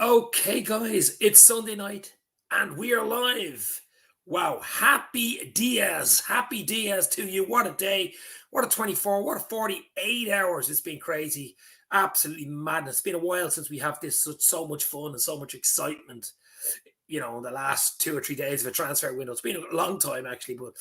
Okay, guys, it's Sunday night and we are live. Wow, happy Diaz. Happy Diaz to you. What a day. What a 24. What a 48 hours. It's been crazy. Absolutely madness. It's been a while since we have this so much fun and so much excitement. The last 2 or 3 days of a transfer window. It's been a long time, actually. But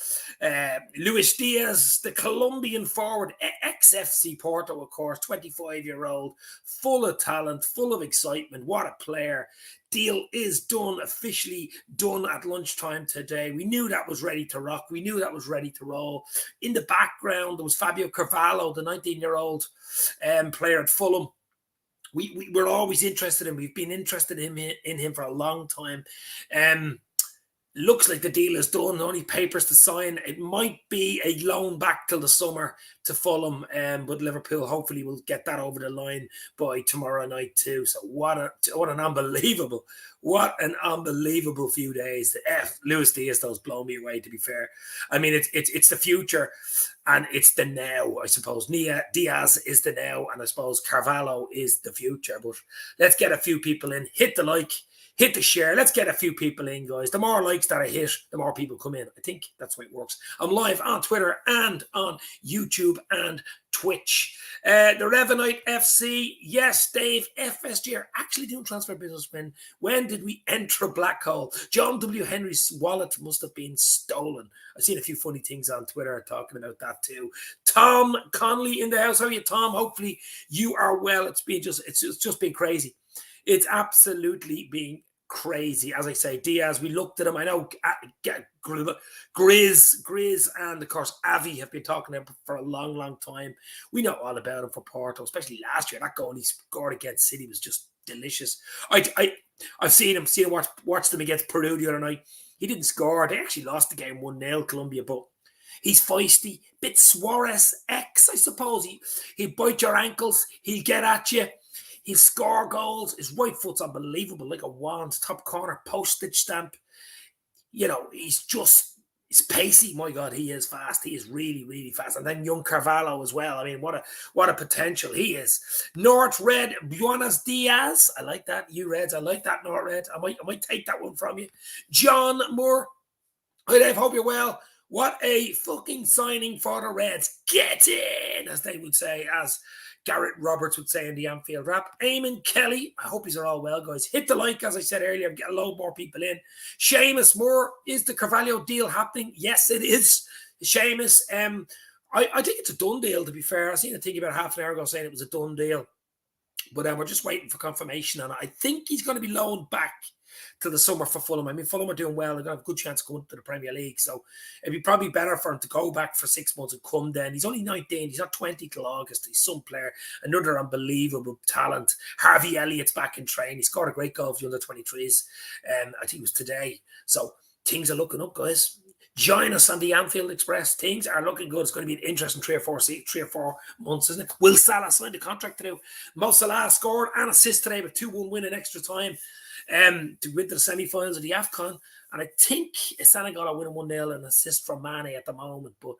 Luisdiaz, the Colombian forward, ex-FC Porto, of course, 25-year-old, full of talent, full of excitement. What a player. Deal is done, officially done at lunchtime today. We knew that was ready to rock. We knew that was ready to roll. In the background, there was Fabio Carvalho, the 19-year-old player at Fulham. We're always interested in. We've been interested in him for a long time. Looks like the deal is done. Only papers to sign. It might be a loan back till the summer to Fulham, but Liverpool hopefully will get that over the line by tomorrow night too. So what an unbelievable few days. Luisdiaz though has blown me away. To be fair, I mean it's the future. And it's the now, I suppose. Diaz is the now, and I suppose Carvalho is the future. But let's get a few people in. Hit the like, hit the share. Let's get a few people in, guys. The more likes that I hit, the more people come in. I think that's the way it works. I'm live on Twitter and on YouTube and Twitch. The Revenite FC. Yes, Dave. FSG are actually doing transfer business. When did we enter a black hole? John W. Henry's wallet must have been stolen. I've seen a few funny things on Twitter talking about that too. Tom Connolly in the house. How are you, Tom? Hopefully you are well. It's just been crazy. It's absolutely been crazy. As I say, Diaz, we looked at him. I know Grizz and of course Avi have been talking to him for a long time. We know all about him for Porto, especially last year. That goal he scored against City was just delicious. I've seen him watched them against Peru the other night. He didn't score. They actually lost the game 1-0, Colombia, but he's feisty, bit Suarez-X, I suppose. He'll bite your ankles, he'll get at you, he'll score goals. His right foot's unbelievable, like a wand, top corner, postage stamp. He's pacey. My God, he is fast. He is really fast. And then young Carvalho as well. I mean, what a potential he is. North Red, Buenos Diaz. I like that. You Reds, I like that, North Red. I might take that one from you. John Moore. Hi, Dave. Hope you're well. What a fucking signing for the Reds. Get in, as they would say, as Garrett Roberts would say in the Anfield rap. Eamon Kelly, I hope you're all well, guys. Hit the like, as I said earlier, get a load more people in. Seamus Moore, is the Carvalho deal happening? Yes, it is. Seamus, I think it's a done deal, to be fair. I seen a thing about half an hour ago saying it was a done deal. But we're just waiting for confirmation on it. I think he's going to be loaned back to the summer for Fulham. I mean, Fulham are doing well. They're going to have a good chance of going to the Premier League. So it'd be probably better for him to go back for 6 months and come then. He's only 19. He's not 20 till August. He's some player. Another unbelievable talent. Harvey Elliott's back in train. He scored a great goal for the under-23s. I think it was today. So things are looking up, guys. Join us on the Anfield Express. Things are looking good. It's going to be an interesting 3 or 4 months, isn't it? Will Salah signed a contract to do? Mo Salah scored and assist today with 2-1 win in extra time to win to the semi-finals of the AFCON. And I think Senegal are winning 1-0 and assist from Mane at the moment. But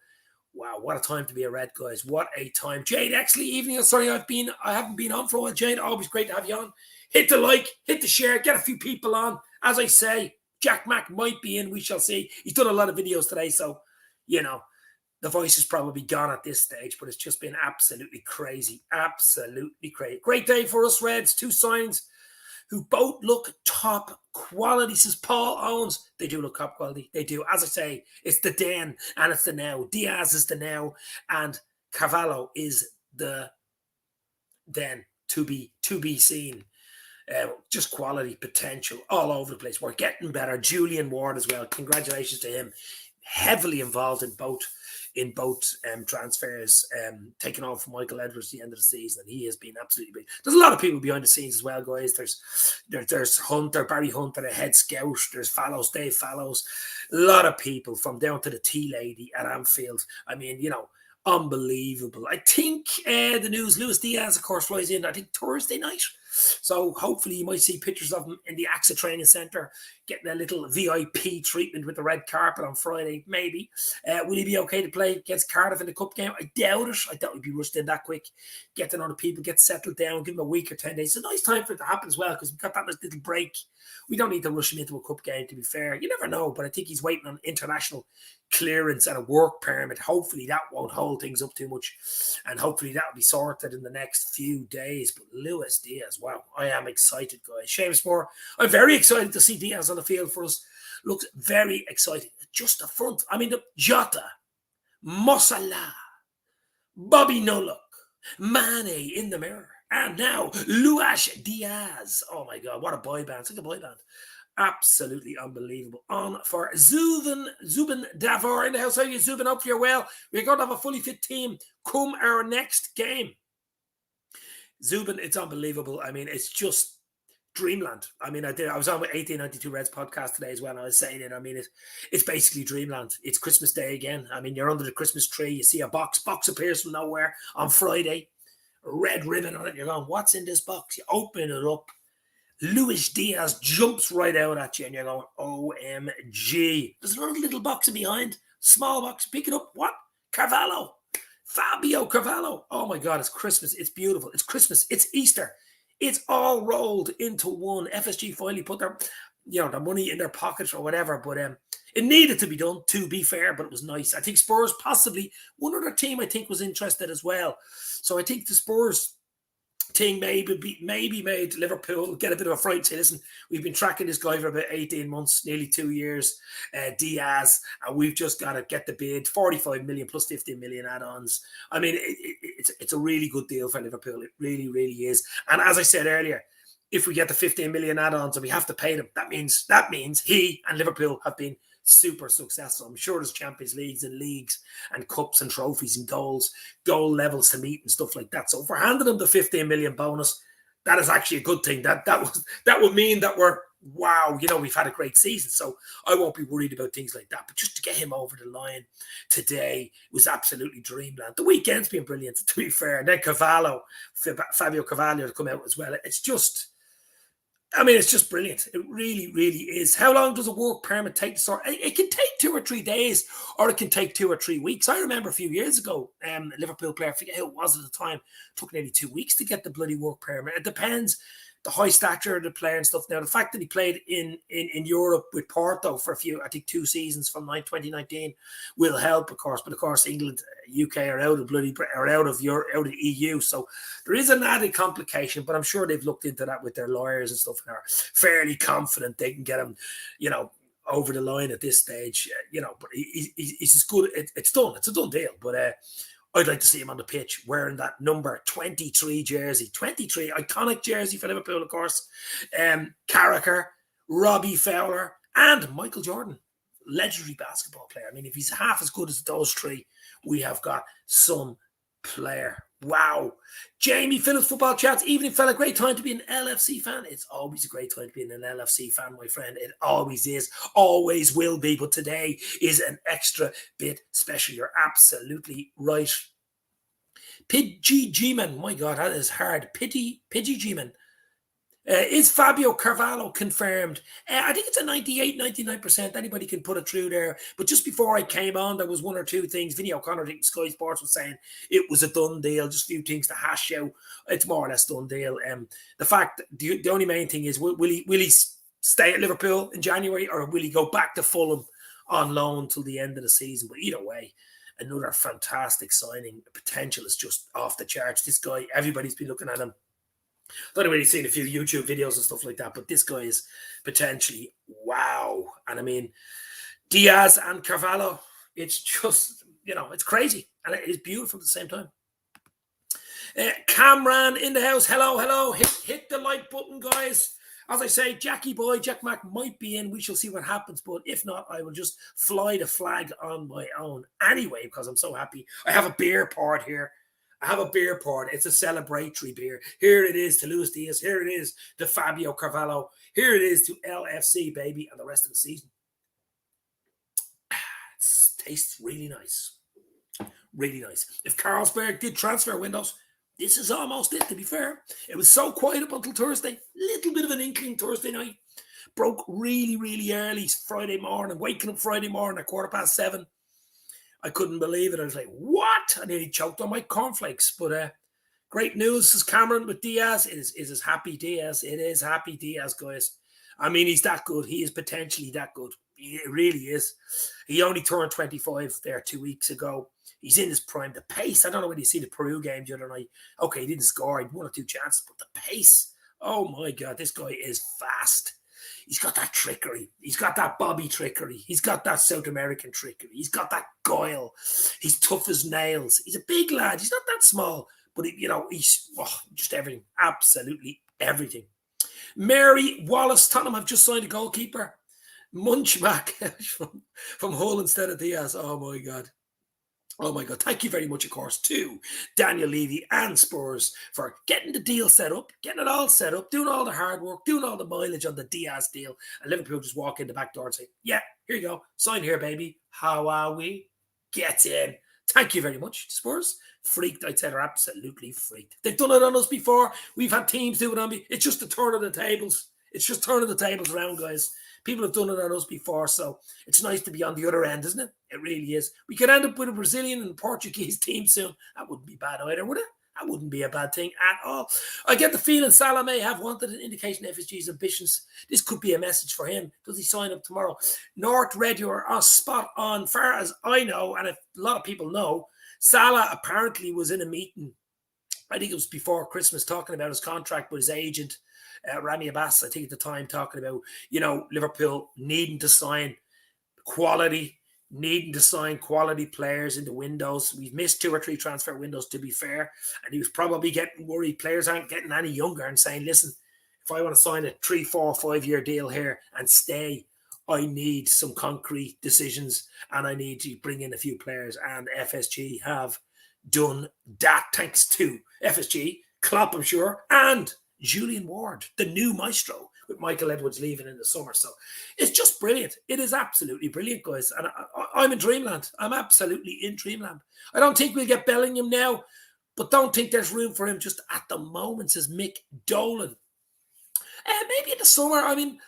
wow, what a time to be a Red, guys. What a time. Jade, actually, evening. Sorry, I haven't been on for a while. Jade, always great to have you on. Hit the like, hit the share, get a few people on. As I say, Jack Mack might be in. We shall see. He's done a lot of videos today, so, the voice is probably gone at this stage, but it's just been absolutely crazy. Absolutely crazy. Great day for us, Reds. 2 signings who both look top quality, says Paul Owens. They do look top quality. They do. As I say, it's the then and it's the now. Diaz is the now and Carvalho is the then to be seen. Just quality, potential all over the place. We're getting better. Julian Ward as well. Congratulations to him. Heavily involved in both transfers, taking on from Michael Edwards at the end of the season, and he has been absolutely big. There's a lot of people behind the scenes as well, guys. There's Hunter, Barry Hunter, the head scout. There's Dave Fallows. A lot of people from down to the tea lady at Anfield. I mean, Unbelievable. I think the news, Luisdiaz, of course, flies in, I think, Thursday night. So hopefully you might see pictures of him in the AXA training centre, getting a little VIP treatment with the red carpet on Friday, maybe. Will he be okay to play against Cardiff in the cup game? I doubt it. I doubt he'd be rushed in that quick. Get to know the people, get settled down, give him a week or 10 days. It's a nice time for it to happen as well, because we've got that little break. We don't need to rush him into a cup game, to be fair. You never know, but I think he's waiting on international clearance and a work permit. Hopefully that won't hold things up too much, and hopefully that'll be sorted in the next few days. But Luisdiaz, wow, I am excited, guys. Seamus Moore, I'm very excited to see Diaz on the field for us. Looks very exciting. Just the front, I mean, the Jota, Mossala, Bobby Nullock, Mane in the mirror, and now Luisdiaz. Oh my God, what a boy band! It's like a boy band. Absolutely unbelievable. On for Zubin Davor in the house. How are you, Zubin? Hope you're well. We're going to have a fully fit team come our next game. Zubin, it's unbelievable. I mean, it's just dreamland. I mean, I was on with 1892 Reds podcast today as well, and I was saying it. I mean, it's basically dreamland. It's Christmas Day again. I mean, you're under the Christmas tree. You see a box appears from nowhere on Friday. A red ribbon on it. You're going, what's in this box? You open it up. Luisdiaz jumps right out at you, and you're going, OMG. There's another little box behind. Small box. Pick it up. What? Carvalho. Fabio Carvalho. Oh my God, it's Christmas. It's beautiful. It's Christmas. It's Easter. It's all rolled into one. FSG finally put their, their money in their pockets or whatever, but it needed to be done, to be fair, but it was nice. I think Spurs, possibly one other team, I think was interested as well. So I think the Spurs thing maybe made Liverpool get a bit of a fright. Say, listen, we've been tracking this guy for about 18 months, nearly 2 years, Diaz, and we've just got to get the bid, 45 million plus 15 million add-ons. I mean, it's a really good deal for Liverpool. It really, really is. And as I said earlier, if we get the 15 million add-ons and we have to pay them, that means he and Liverpool have been super successful. I'm sure there's Champions Leagues and leagues and cups and trophies and goal levels to meet and stuff like that. So if we're handing them the 15 million bonus, that is actually a good thing. That would mean that we've had a great season. So I won't be worried about things like that. But just to get him over the line today was absolutely dreamland. The weekend's been brilliant, to be fair. And then Fabio Carvalho to come out as well. It's just brilliant. It really, really is. How long does a work permit take to sort? It can take 2 or 3 days, or it can take 2 or 3 weeks. I remember a few years ago, a Liverpool player, I forget who it was at the time, took nearly 2 weeks to get the bloody work permit. It depends the high stature of the player and stuff. Now, the fact that he played in Europe with Porto for 2 seasons from 2019 will help, of course. But of course, England, UK are out of the EU, so there is an added complication. But I'm sure they've looked into that with their lawyers and stuff, and are fairly confident they can get him, over the line at this stage. But he's as good. It's done. It's a done deal. But I'd like to see him on the pitch wearing that number 23 jersey. 23, iconic jersey for Liverpool, of course. Carragher, Robbie Fowler, and Michael Jordan. Legendary basketball player. I mean, if he's half as good as those three, we have got some player. Wow. Jamie Phillips, Football Chats. Evening, fella. Great time to be an LFC fan. It's always a great time to be an LFC fan, my friend. It always is. Always will be. But today is an extra bit special. You're absolutely right. Pidgey G-Man. My God, that is hard. Pidgey G-Man. Is Fabio Carvalho confirmed? I think it's a 98, 99%. Anybody can put it through there. But just before I came on, there was 1 or 2 things. Vinny O'Connor, I think Sky Sports was saying it was a done deal. Just a few things to hash out. It's more or less done deal. The fact, the only main thing is, will he stay at Liverpool in January, or will he go back to Fulham on loan till the end of the season? But either way, another fantastic signing. The potential is just off the charts. This guy, everybody's been looking at him. I've only really seen a few YouTube videos and stuff like that, but this guy is potentially wow. And I mean, Diaz and Carvalho, it's just, it's crazy. And it is beautiful at the same time. Camran in the house. Hello. Hit the like button, guys. As I say, Jack Mac might be in. We shall see what happens. But if not, I will just fly the flag on my own anyway, because I'm so happy. I have a beer poured here. It's a celebratory beer. Here it is to Luisdiaz. Here it is to Fabio Carvalho. Here it is to LFC, baby, and the rest of the season. It tastes really nice. Really nice. If Carlsberg did transfer windows, this is almost it, to be fair. It was so quiet up until Thursday. Little bit of an inkling Thursday night. Broke really, really early Friday morning. Waking up Friday morning at 7:15. I couldn't believe it. I was like, what? I nearly choked on my cornflakes. But great news, says Cameron, with Diaz. It is happy Diaz. It is happy Diaz, guys. I mean, he's that good. He is potentially that good. He really is. He only turned 25 there 2 weeks ago. He's in his prime. The pace, I don't know whether you see the Peru game the other night. Okay, he didn't score. He had 1 or 2 chances, but the pace, oh my God, this guy is fast. He's got that trickery. He's got that Bobby trickery. He's got that South American trickery. He's got that guile. He's tough as nails. He's a big lad. He's not that small, but he's just everything. Absolutely everything. Mary Wallace Tottenham have just signed a goalkeeper. Munchback from Hull instead of Diaz. Oh my God. Oh my God. Thank you very much, of course, to Daniel Levy and Spurs for getting the deal set up, getting it all set up, doing all the hard work, doing all the mileage on the Diaz deal. And Liverpool just walk in the back door and say, yeah, here you go. Sign here, baby. How are we? Get in. Thank you very much, Spurs. Freaked, I'd say they're absolutely freaked. They've done it on us before. We've had teams do it on me. It's just the turn of the tables. It's just turning the tables around, guys. People have done it on us before, so it's nice to be on the other end, isn't it? It really is. We could end up with a Brazilian and Portuguese team soon. That wouldn't be bad either, would it? That wouldn't be a bad thing at all. I get the feeling Salah may have wanted an indication of FSG's ambitions. This could be a message for him. Does he sign up tomorrow? North Red, you're spot on. Far as I know, and a lot of people know, Salah apparently was in a meeting, I think it was before Christmas, talking about his contract with his agent, Rami Abbas, I think at the time, talking about, Liverpool needing to sign quality players in the windows. We've missed 2 or 3 transfer windows, to be fair, and he was probably getting worried players aren't getting any younger and saying, listen, if I want to sign a 3, 4, 5 year deal here and stay, I need some concrete decisions and I need to bring in a few players, and FSG have done that thanks to FSG, Klopp, I'm sure, and Julian Ward, the new maestro, with Michael Edwards leaving in the summer. So it's just brilliant. It is absolutely brilliant, guys. And I'm in dreamland. I'm absolutely in dreamland. I don't think we'll get Bellingham now, but don't think there's room for him just at the moment, says Mick Dolan. Maybe in the summer. I mean,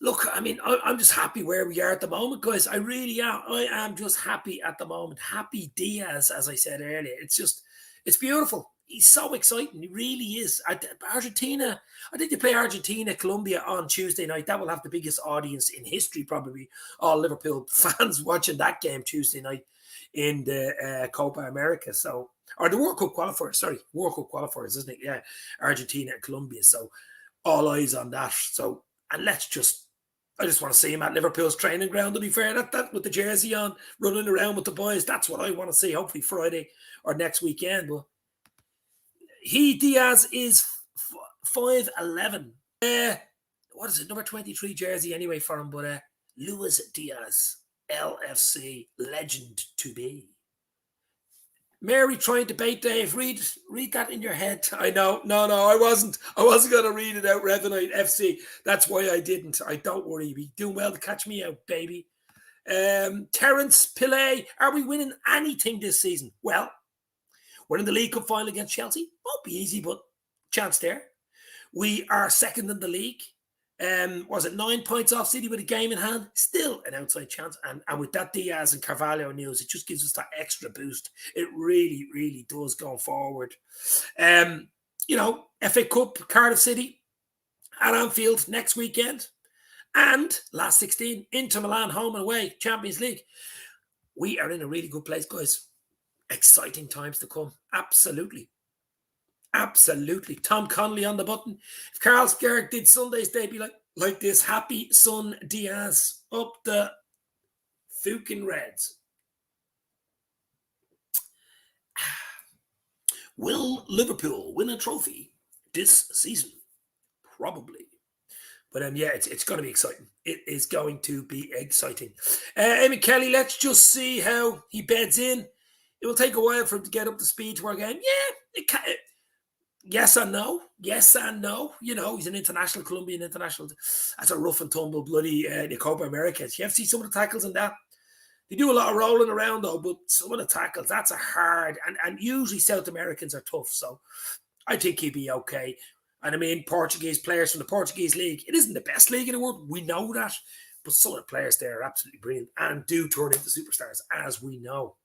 look, I'm just happy where we are at the moment, guys. I really am. I am just happy at the moment. Happy Diaz, as I said earlier. It's beautiful. He's so exciting. He really is. Argentina, I think they play Argentina, Colombia on Tuesday night. That will have the biggest audience in history, probably. All Liverpool fans watching that game Tuesday night in the Copa America. So, or the World Cup qualifiers. Sorry, World Cup qualifiers, isn't it? Yeah, Argentina and Colombia. So, all eyes on that. So, and I just want to see him at Liverpool's training ground, to be fair. That with the jersey on, running around with the boys. That's what I want to see, hopefully Friday or next weekend. But Diaz is 5'11". What is it? Number 23 jersey anyway for him. But Luisdiaz, LFC, legend to be. Mary trying to bait Dave. Read that in your head. I know. No, I wasn't going to read it out. Revenite FC. That's why I didn't. Don't worry. You're doing well to catch me out, baby. Terence Pillay. Are we winning anything this season? Well, we're in the League Cup final against Chelsea. Won't be easy, but chance there. We are second in the league. Was it 9 points off City with a game in hand? Still an outside chance. And with that Diaz and Carvalho news, it just gives us that extra boost. It really, really does going forward. FA Cup, Cardiff City at Anfield next weekend. And last 16, Inter Milan, home and away, Champions League. We are in a really good place, guys. Exciting times to come. Absolutely. Tom Connolly on the button. If Carlsberg did Sundays, they'd be like this. Happy son Diaz up the fucking Reds. Will Liverpool win a trophy this season? Probably. But it's going to be exciting. It is going to be exciting. Amy Kelly, let's just see how he beds in. It will take a while for him to get up to speed to our game. Yeah, it can. Yes and no. Yes and no. He's an international, Colombian international. That's a rough and tumble bloody the Copa America. You have to see some of the tackles in that. They do a lot of rolling around though, but some of the tackles, that's a hard, and usually South Americans are tough, so I think he'd be okay. And I mean, Portuguese players from the Portuguese league, it isn't the best league in the world, we know that, but some of the players there are absolutely brilliant and do turn into superstars, as we know.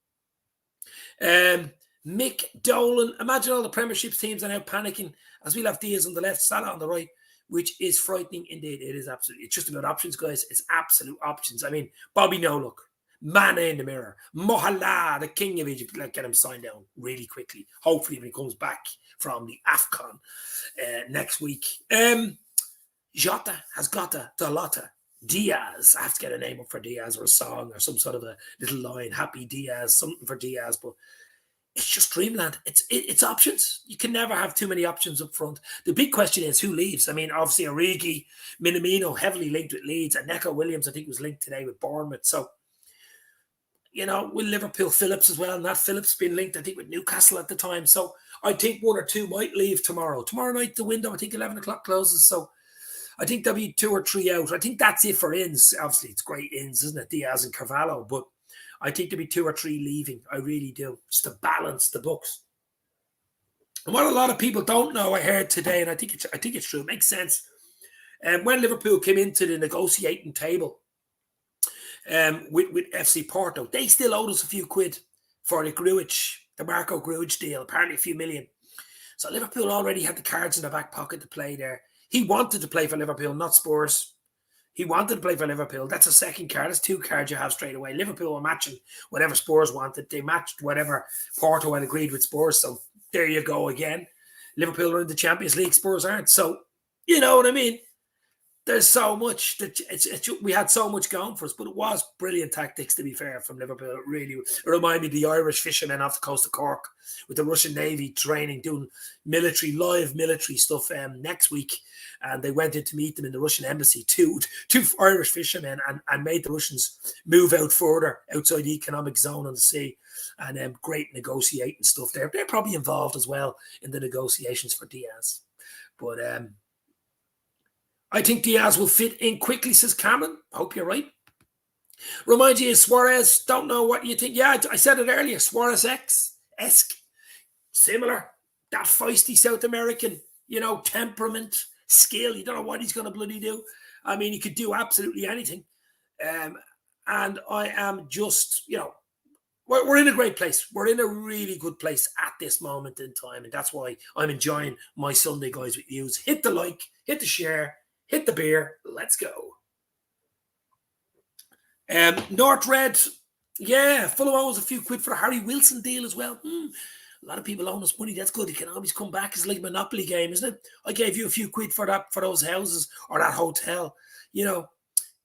Mick Dolan, imagine all the Premiership teams are now panicking as we'll have Diaz on the left, Salah on the right, which is frightening indeed. It is absolutely, it's just about options, guys. It's absolute options. I mean, Bobby No Look, Mane in the mirror, Mohala, the king of Egypt, like get him signed down really quickly. Hopefully when he comes back from the AFCON next week. Jota has got a Dalota. Diaz, I have to get a name up for Diaz or a song or some sort of a little line, Happy Diaz, something for Diaz, but it's just dreamland. It's options. You can never have too many options up front. The big question is who leaves. I mean, obviously Origi, Minamino heavily linked with Leeds, and Neco Williams I think was linked today with Bournemouth. So, you know, with Liverpool, Phillips as well, and that Phillips been linked I think with Newcastle at the time. So I think one or two might leave tomorrow. Tomorrow night the window I think 11 o'clock closes. So I think there'll be 2 or 3 out. I think that's it for ins. Obviously, it's great ins, isn't it? Diaz and Carvalho. But I think there'll be 2 or 3 leaving. I really do. Just to balance the books. And what a lot of people don't know, I heard today, and I think it's true. It makes sense. When Liverpool came into the negotiating table with FC Porto, they still owed us a few quid for the Marco Grujic deal. Apparently a few million. So Liverpool already had the cards in their back pocket to play there. He wanted to play for Liverpool, not Spurs. He wanted to play for Liverpool. That's a second card. That's 2 cards you have straight away. Liverpool were matching whatever Spurs wanted. They matched whatever Porto had agreed with Spurs. So there you go again. Liverpool are in the Champions League. Spurs aren't. So, you know what I mean? There's so much that we had so much going for us, but it was brilliant tactics, to be fair, from Liverpool. It really reminded me of the Irish fishermen off the coast of Cork with the Russian Navy training, doing live military stuff next week. And they went in to meet them in the Russian embassy, two Irish fishermen, and made the Russians move out further outside the economic zone on the sea. And great negotiating stuff there. They're probably involved as well in the negotiations for Diaz. But I think Diaz will fit in quickly, says Cameron. Hope you're right. Remind you of Suarez. Don't know what you think. Yeah, I said it earlier. Suarez-esque. Similar. That feisty South American, temperament, skill. You don't know what he's going to bloody do. I mean, he could do absolutely anything. And I am just, we're in a great place. We're in a really good place at this moment in time. And that's why I'm enjoying my Sunday, guys, with you. Hit the like, hit the share, hit the beer. Let's go. North Red. Yeah, Fulham owes a few quid for a Harry Wilson deal as well. A lot of people owe us money. That's good. He can always come back. It's like a Monopoly game, isn't it? I gave you a few quid for those houses or that hotel.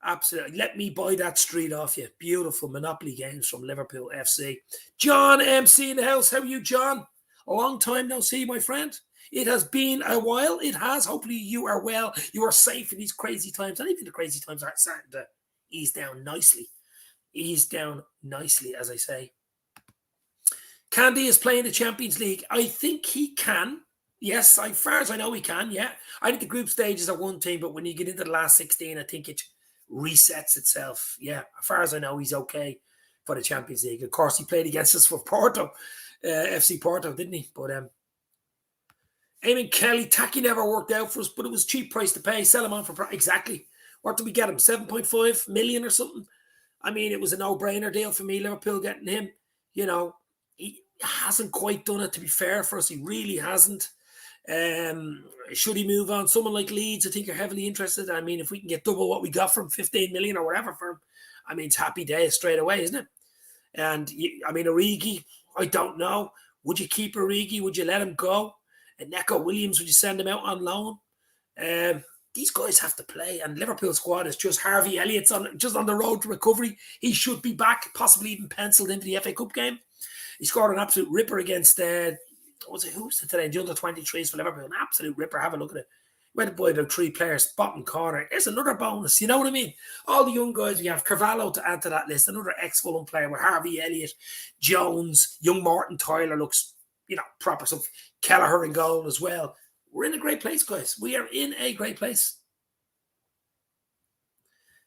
Absolutely. Let me buy that street off you. Beautiful Monopoly games from Liverpool FC. John MC in the house. How are you, John? A long time no see, my friend. It has been a while. It has. Hopefully you are well. You are safe in these crazy times. And even the crazy times are starting to ease down nicely. Ease down nicely, as I say. Candy is playing the Champions League. I think he can. Yes, as far as I know, he can. Yeah. I think the group stages are one thing, but when you get into the last 16, I think it resets itself. Yeah, as far as I know, he's okay for the Champions League. Of course, he played against us for Porto, FC Porto, didn't he? But Eamon Kelly, Taki never worked out for us, but it was cheap price to pay. Sell him on for exactly. What did we get him? 7.5 million or something? I mean, it was a no-brainer deal for me, Liverpool getting him. He hasn't quite done it, to be fair, for us. He really hasn't. Should he move on? Someone like Leeds, I think, are heavily interested. I mean, if we can get double what we got from 15 million or whatever for him, I mean, it's happy days straight away, isn't it? And, Origi, I don't know. Would you keep Origi? Would you let him go? And Neco Williams, would you send him out on loan? These guys have to play. And Liverpool squad is just Harvey Elliott's just on the road to recovery. He should be back, possibly even penciled into the FA Cup game. He scored an absolute ripper against, who's it today? The under-23s for Liverpool. An absolute ripper. Have a look at it. Went to buy about 3 players, bottom corner. There's another bonus. You know what I mean? All the young guys, we have Carvalho to add to that list. Another ex-Fulham player with Harvey Elliott, Jones, young Martin Tyler looks, proper stuff. Kelleher in goal as well. We're in a great place, guys. We are in a great place.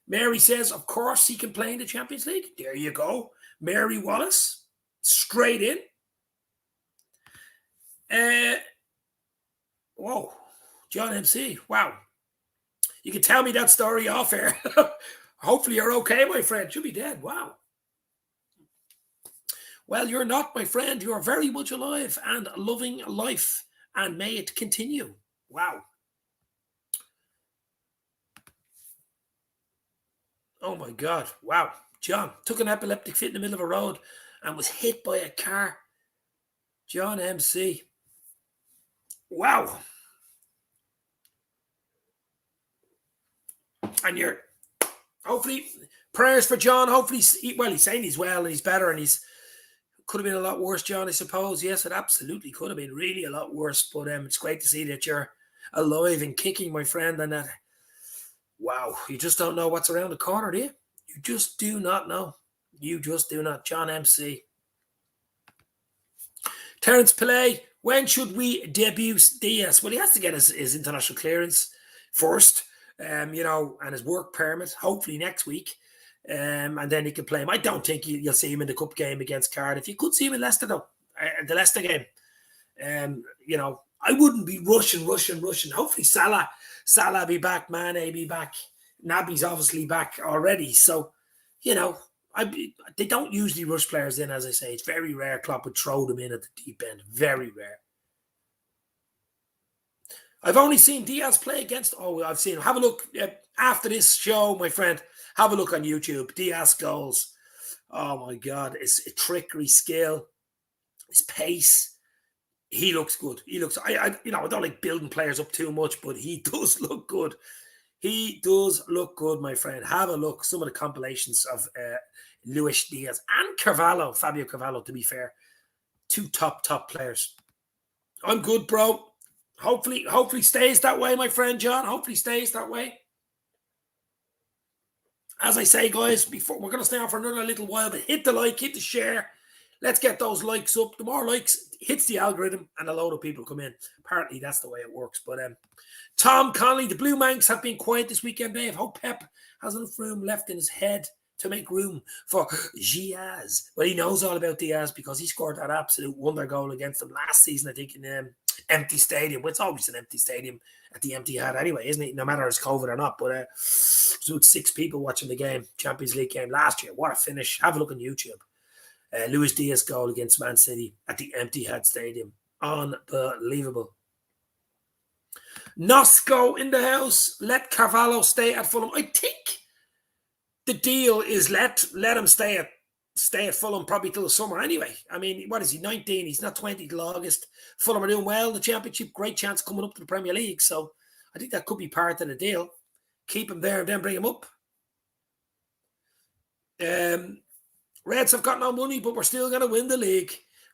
Mary says, of course he can play in the Champions League. There you go. Mary Wallace, straight in. Whoa, John MC. Wow. You can tell me that story off air. Hopefully you're okay, my friend. You'll be dead. Wow. Well, you're not, my friend. You're very much alive and loving life. And may it continue. Wow. Oh, my God. Wow. John took an epileptic fit in the middle of a road and was hit by a car. John MC. Wow. And you're hopefully prayers for John. Hopefully, he's saying he's well and he's better, and he's could have been a lot worse, John, I suppose. Yes, it absolutely could have been really a lot worse. But it's great to see that you're alive and kicking, my friend. And that, wow, you just don't know what's around the corner, do you? You just do not know. You just do not. John MC. Terence Pillay, when should we debut Diaz? Well, he has to get his international clearance first, and his work permit, hopefully next week. And then he can play him. I don't think you'll see him in the cup game against Cardiff. You could see him in Leicester, though, the Leicester game. I wouldn't be rushing. Hopefully Salah be back, Mane be back. Naby's obviously back already. So, they don't usually rush players in, as I say. It's very rare Klopp would throw them in at the deep end. Very rare. I've only seen Diaz play against... Oh, I've seen him. Have a look after this show, my friend. Have a look on YouTube. Diaz goals. Oh, my God. It's a trickery skill. His pace. He looks good. He looks... I don't like building players up too much, but he does look good. He does look good, my friend. Have a look. Some of the compilations of Luisdiaz and Carvalho, Fabio Carvalho, to be fair. Two top players. I'm good, bro. Hopefully stays that way, my friend John. Hopefully stays that way. As I say, guys, before we're going to stay on for another little while, but hit the like, hit the share. Let's get those likes up. The more likes hits the algorithm and a load of people come in. Apparently, that's the way it works. But Tom Connolly, the Blue Manx have been quiet this weekend, Dave. Hope Pep has enough room left in his head to make room for Diaz. Well, he knows all about Diaz because he scored that absolute wonder goal against them last season, I think, in empty stadium. Well, it's always an empty stadium at the empty hat anyway, isn't it? No matter if it's COVID or not. But there's about 6 people watching the game, Champions League game last year. What a finish. Have a look on YouTube. Luisdiaz goal against Man City at the empty hat stadium. Unbelievable. Nosco in the house. Let Carvalho stay at Fulham. I think the deal is let him stay at Fulham probably till the summer anyway. I mean, what is he, 19? He's not 20 till August. Fulham are doing well in the Championship. Great chance coming up to the Premier League. So I think that could be part of the deal. Keep him there and then bring him up. Reds have got no money, but we're still going to win the league.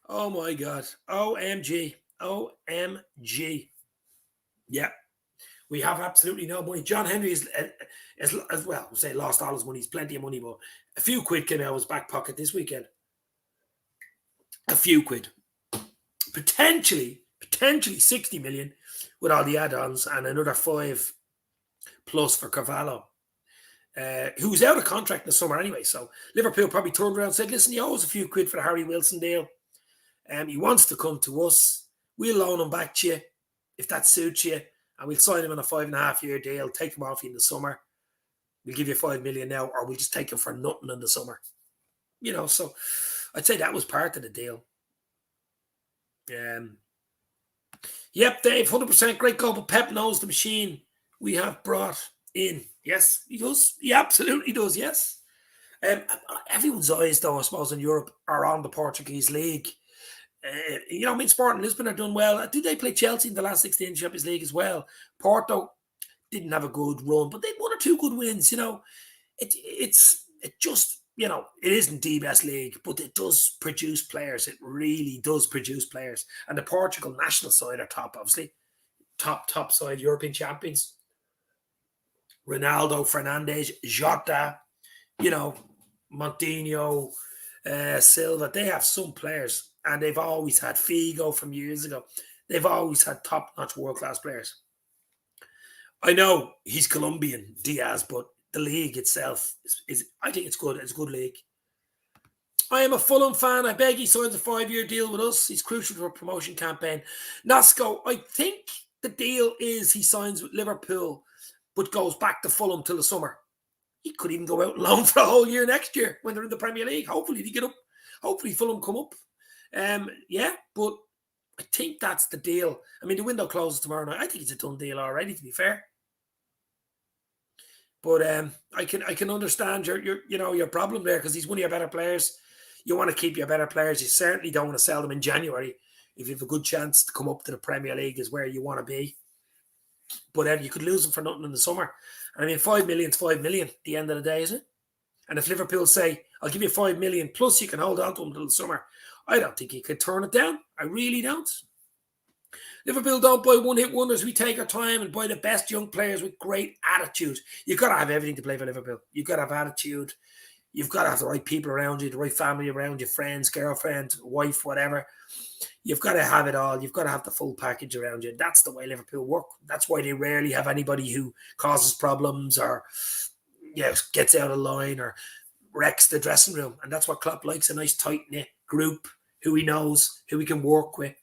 Oh, my God. OMG. OMG. Yeah. We have absolutely no money. John Henry is as well, we'll say lost all his money. He's plenty of money, but a few quid came out of his back pocket this weekend. A few quid. Potentially 60 million with all the add-ons and another 5 plus for Carvalho. Who's out of contract in the summer anyway. So Liverpool probably turned around and said, listen, you owe us a few quid for the Harry Wilson deal. He wants to come to us. We'll loan him back to you if that suits you. And we'll sign him on a 5.5-year deal, take him off you in the summer. We'll give you 5 million now, or we'll just take him for nothing in the summer. So I'd say that was part of the deal. Yep, Dave, 100% great goal, but Pep knows the machine we have brought in. Yes, he does. He absolutely does, yes. Everyone's eyes, though, I suppose, in Europe are on the Portuguese league. Sporting Lisbon are doing well. Did they play Chelsea in the last 16 Champions League as well? Porto didn't have a good run, but they had 1 or 2 good wins. It isn't the best league, but it does produce players. It really does produce players. And the Portugal national side are top, obviously. Top side, European champions. Ronaldo, Fernandes, Jota, Montinho, Silva. They have some players. And they've always had Figo from years ago. They've always had top-notch world-class players. I know he's Colombian, Diaz, but the league itself is I think it's good. It's a good league. I am a Fulham fan. I beg he signs a 5-year deal with us. He's crucial to our promotion campaign. Nasco, I think the deal is he signs with Liverpool, but goes back to Fulham till the summer. He could even go out on loan for a whole year next year when they're in the Premier League. Hopefully they get up. Hopefully Fulham come up. Yeah, but I think that's the deal. I mean, the window closes tomorrow night. I think it's a done deal already, to be fair. But I can understand your problem there, because he's one of your better players. You want to keep your better players. You certainly don't want to sell them in January if you have a good chance to come up to the Premier League is where you want to be. But you could lose them for nothing in the summer. And I mean, 5 million is 5 million at the end of the day, isn't it? And if Liverpool say, I'll give you 5 million plus you can hold on to them until the summer, I don't think you could turn it down. I really don't. Liverpool don't buy one-hit wonders. We take our time and buy the best young players with great attitude. You've got to have everything to play for Liverpool. You've got to have attitude. You've got to have the right people around you, the right family around you, friends, girlfriend, wife, whatever. You've got to have it all. You've got to have the full package around you. That's the way Liverpool work. That's why they rarely have anybody who causes problems or gets out of line or wrecks the dressing room. And that's what Klopp likes, a nice tight-knit group who he knows, who he can work with.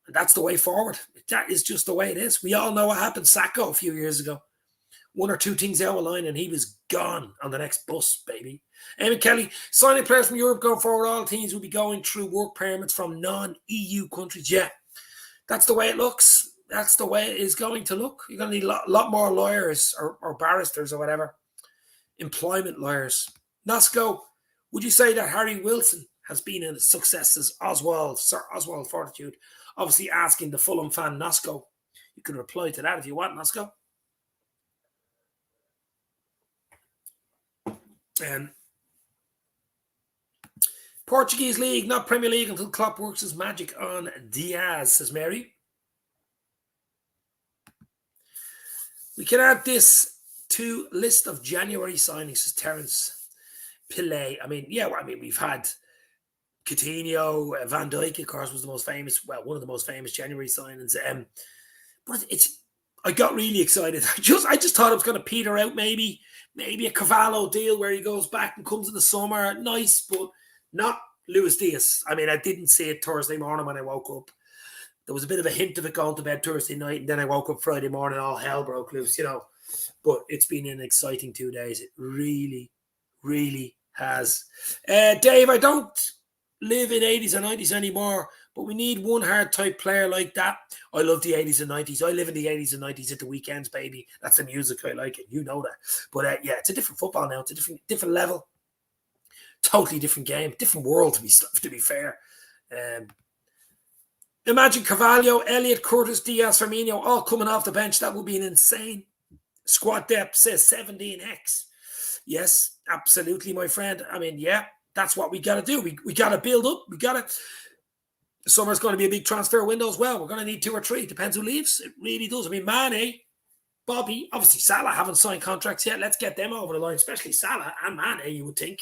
And that's the way forward. That is just the way it is. We all know what happened. Sacco a few years ago. One or two things out of line and he was gone on the next bus, baby. Eamon Kelly, signing players from Europe going forward, all teams will be going through work permits from non-EU countries. Yeah, that's the way it looks. That's the way it is going to look. You're going to need a lot more lawyers or barristers or whatever. Employment lawyers. Nasco, would you say that Harry Wilson has been a success as Sir Oswald Fortitude? Obviously asking the Fulham fan, Nasco. You can reply to that if you want, Nasco. Portuguese League, not Premier League until Klopp works his magic on Diaz, says Mary. We can add this to list of January signings, says Terence Pillay. I mean, we've had Coutinho, Van Dijk, of course, was the most famous, one of the most famous January signings. But I got really excited. I just thought it was going to peter out, maybe a Carvalho deal where he goes back and comes in the summer. Nice, but not Luisdiaz. I mean, I didn't see it Thursday morning when I woke up. There was a bit of a hint of it going to bed Thursday night, and then I woke up Friday morning, all hell broke loose, But it's been an exciting 2 days. It really, really has. Dave, I don't live in 80s and 90s anymore, but we need one hard type player like that. I love the 80s and 90s. I live in the 80s and 90s at the weekends, baby. That's the music I like, and you know that. But it's a different football now. It's a different level. Totally different game, different world to be fair. Imagine Carvalho, Elliott, Curtis, Diaz, Firmino all coming off the bench. That would be an insane squad depth, says 17x. Yes, absolutely, my friend. I mean, that's what we got to do. We got to build up. Summer's going to be a big transfer window as well. We're going to need 2 or 3. Depends who leaves. It really does. I mean, Mane, Bobby, obviously Salah haven't signed contracts yet. Let's get them over the line, especially Salah and Mane, you would think.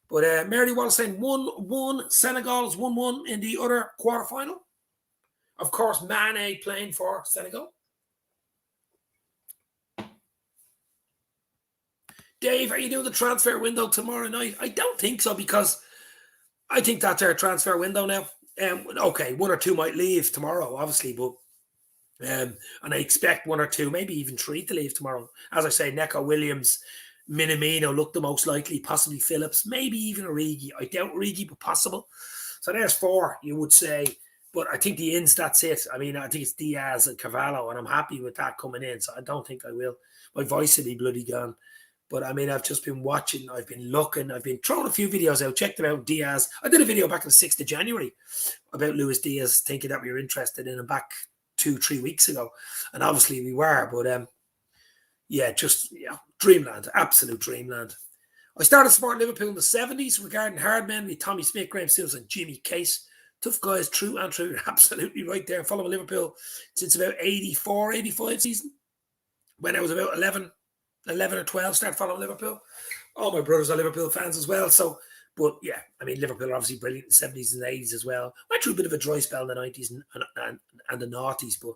But Mary Wallace saying 1-1. Senegal is 1-1 in the other quarterfinal. Of course, Mane playing for Senegal. Dave, are you doing the transfer window tomorrow night? I don't think so, because I think that's our transfer window now. Okay, 1 or 2 might leave tomorrow, obviously, but and I expect 1 or 2, maybe even 3 to leave tomorrow. As I say, Neco Williams, Minamino look the most likely, possibly Phillips, maybe even Origi. I doubt Origi, but possible. So there's 4, you would say. But I think the ins, that's it. I mean, I think it's Diaz and Carvalho, and I'm happy with that coming in. So I don't think I will. My voice will be bloody gone. But I mean, I've just been watching, I've been looking, I've been throwing a few videos out, checked them out. Diaz. I did a video back on the 6th of January about Luisdiaz, thinking that we were interested in him back 2-3 weeks ago. And obviously we were, but dreamland, absolute dreamland. I started supporting Liverpool in the 70s regarding hard men with Tommy Smith, Graham Seals and Jimmy Case. Tough guys, true and true. You're absolutely right there. Following Liverpool since about 84, 85 season. When I was about 11 or 12, started following Liverpool. All my brothers are Liverpool fans as well. So, but yeah, I mean, Liverpool are obviously brilliant in the 70s and 80s as well. Went through a bit of a dry spell in the 90s and the noughties, but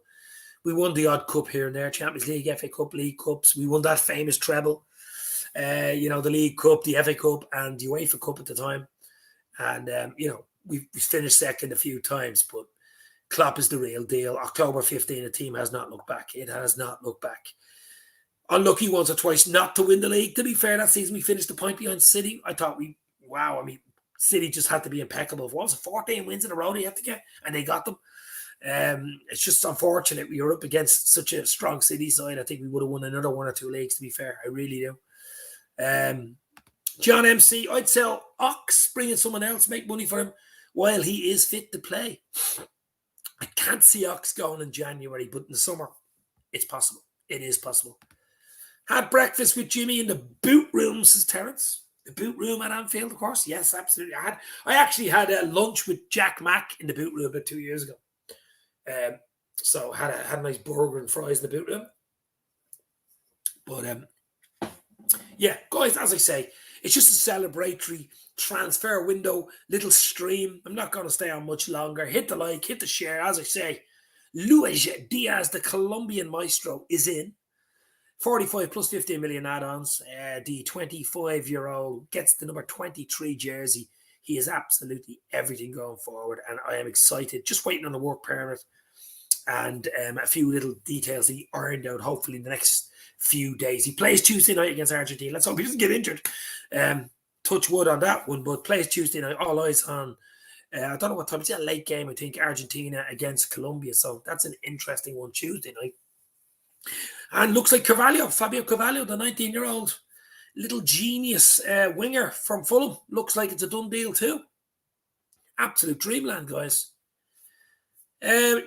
we won the odd cup here and there, Champions League, FA Cup, League Cups. We won that famous treble. the League Cup, the FA Cup, and the UEFA Cup at the time. And, we finished second a few times, but Klopp is the real deal. October 15, the team has not looked back. It has not looked back. Unlucky once or twice not to win the league. To be fair, that season we finished a point behind City. I thought City just had to be impeccable. What was it, 14 wins in a row they had to get? And they got them. It's just unfortunate we were up against such a strong City side. I think we would have won another 1 or 2 leagues, to be fair. I really do. John MC, I'd sell Ox, bring in someone else, make money for him while he is fit to play. I can't see Ox going in January, but in the summer, it's possible. It is possible. Had breakfast with Jimmy in the boot room, says Terence. The boot room at Anfield, of course. Yes, absolutely. I actually had a lunch with Jack Mack in the boot room about 2 years ago. So had a nice burger and fries in the boot room. But yeah, guys, as I say, it's just a celebratory transfer window, little stream. I'm not going to stay on much longer. Hit the like, hit the share. As I say, Luisdiaz, the Colombian maestro, is in. 45 plus 15 million add-ons. The 25-year-old gets the number 23 jersey. He is absolutely everything going forward, and I am excited. Just waiting on the work permit and a few little details that he ironed out, hopefully in the next few days. He plays Tuesday night against Argentina. Let's hope he doesn't get injured. Touch wood on that one, but plays Tuesday night. All eyes on, I don't know what time. It's a late game, I think, Argentina against Colombia. So that's an interesting one Tuesday night. And looks like Fabio Carvalho, the 19-year-old little genius winger from Fulham. Looks like it's a done deal too. Absolute dreamland, guys.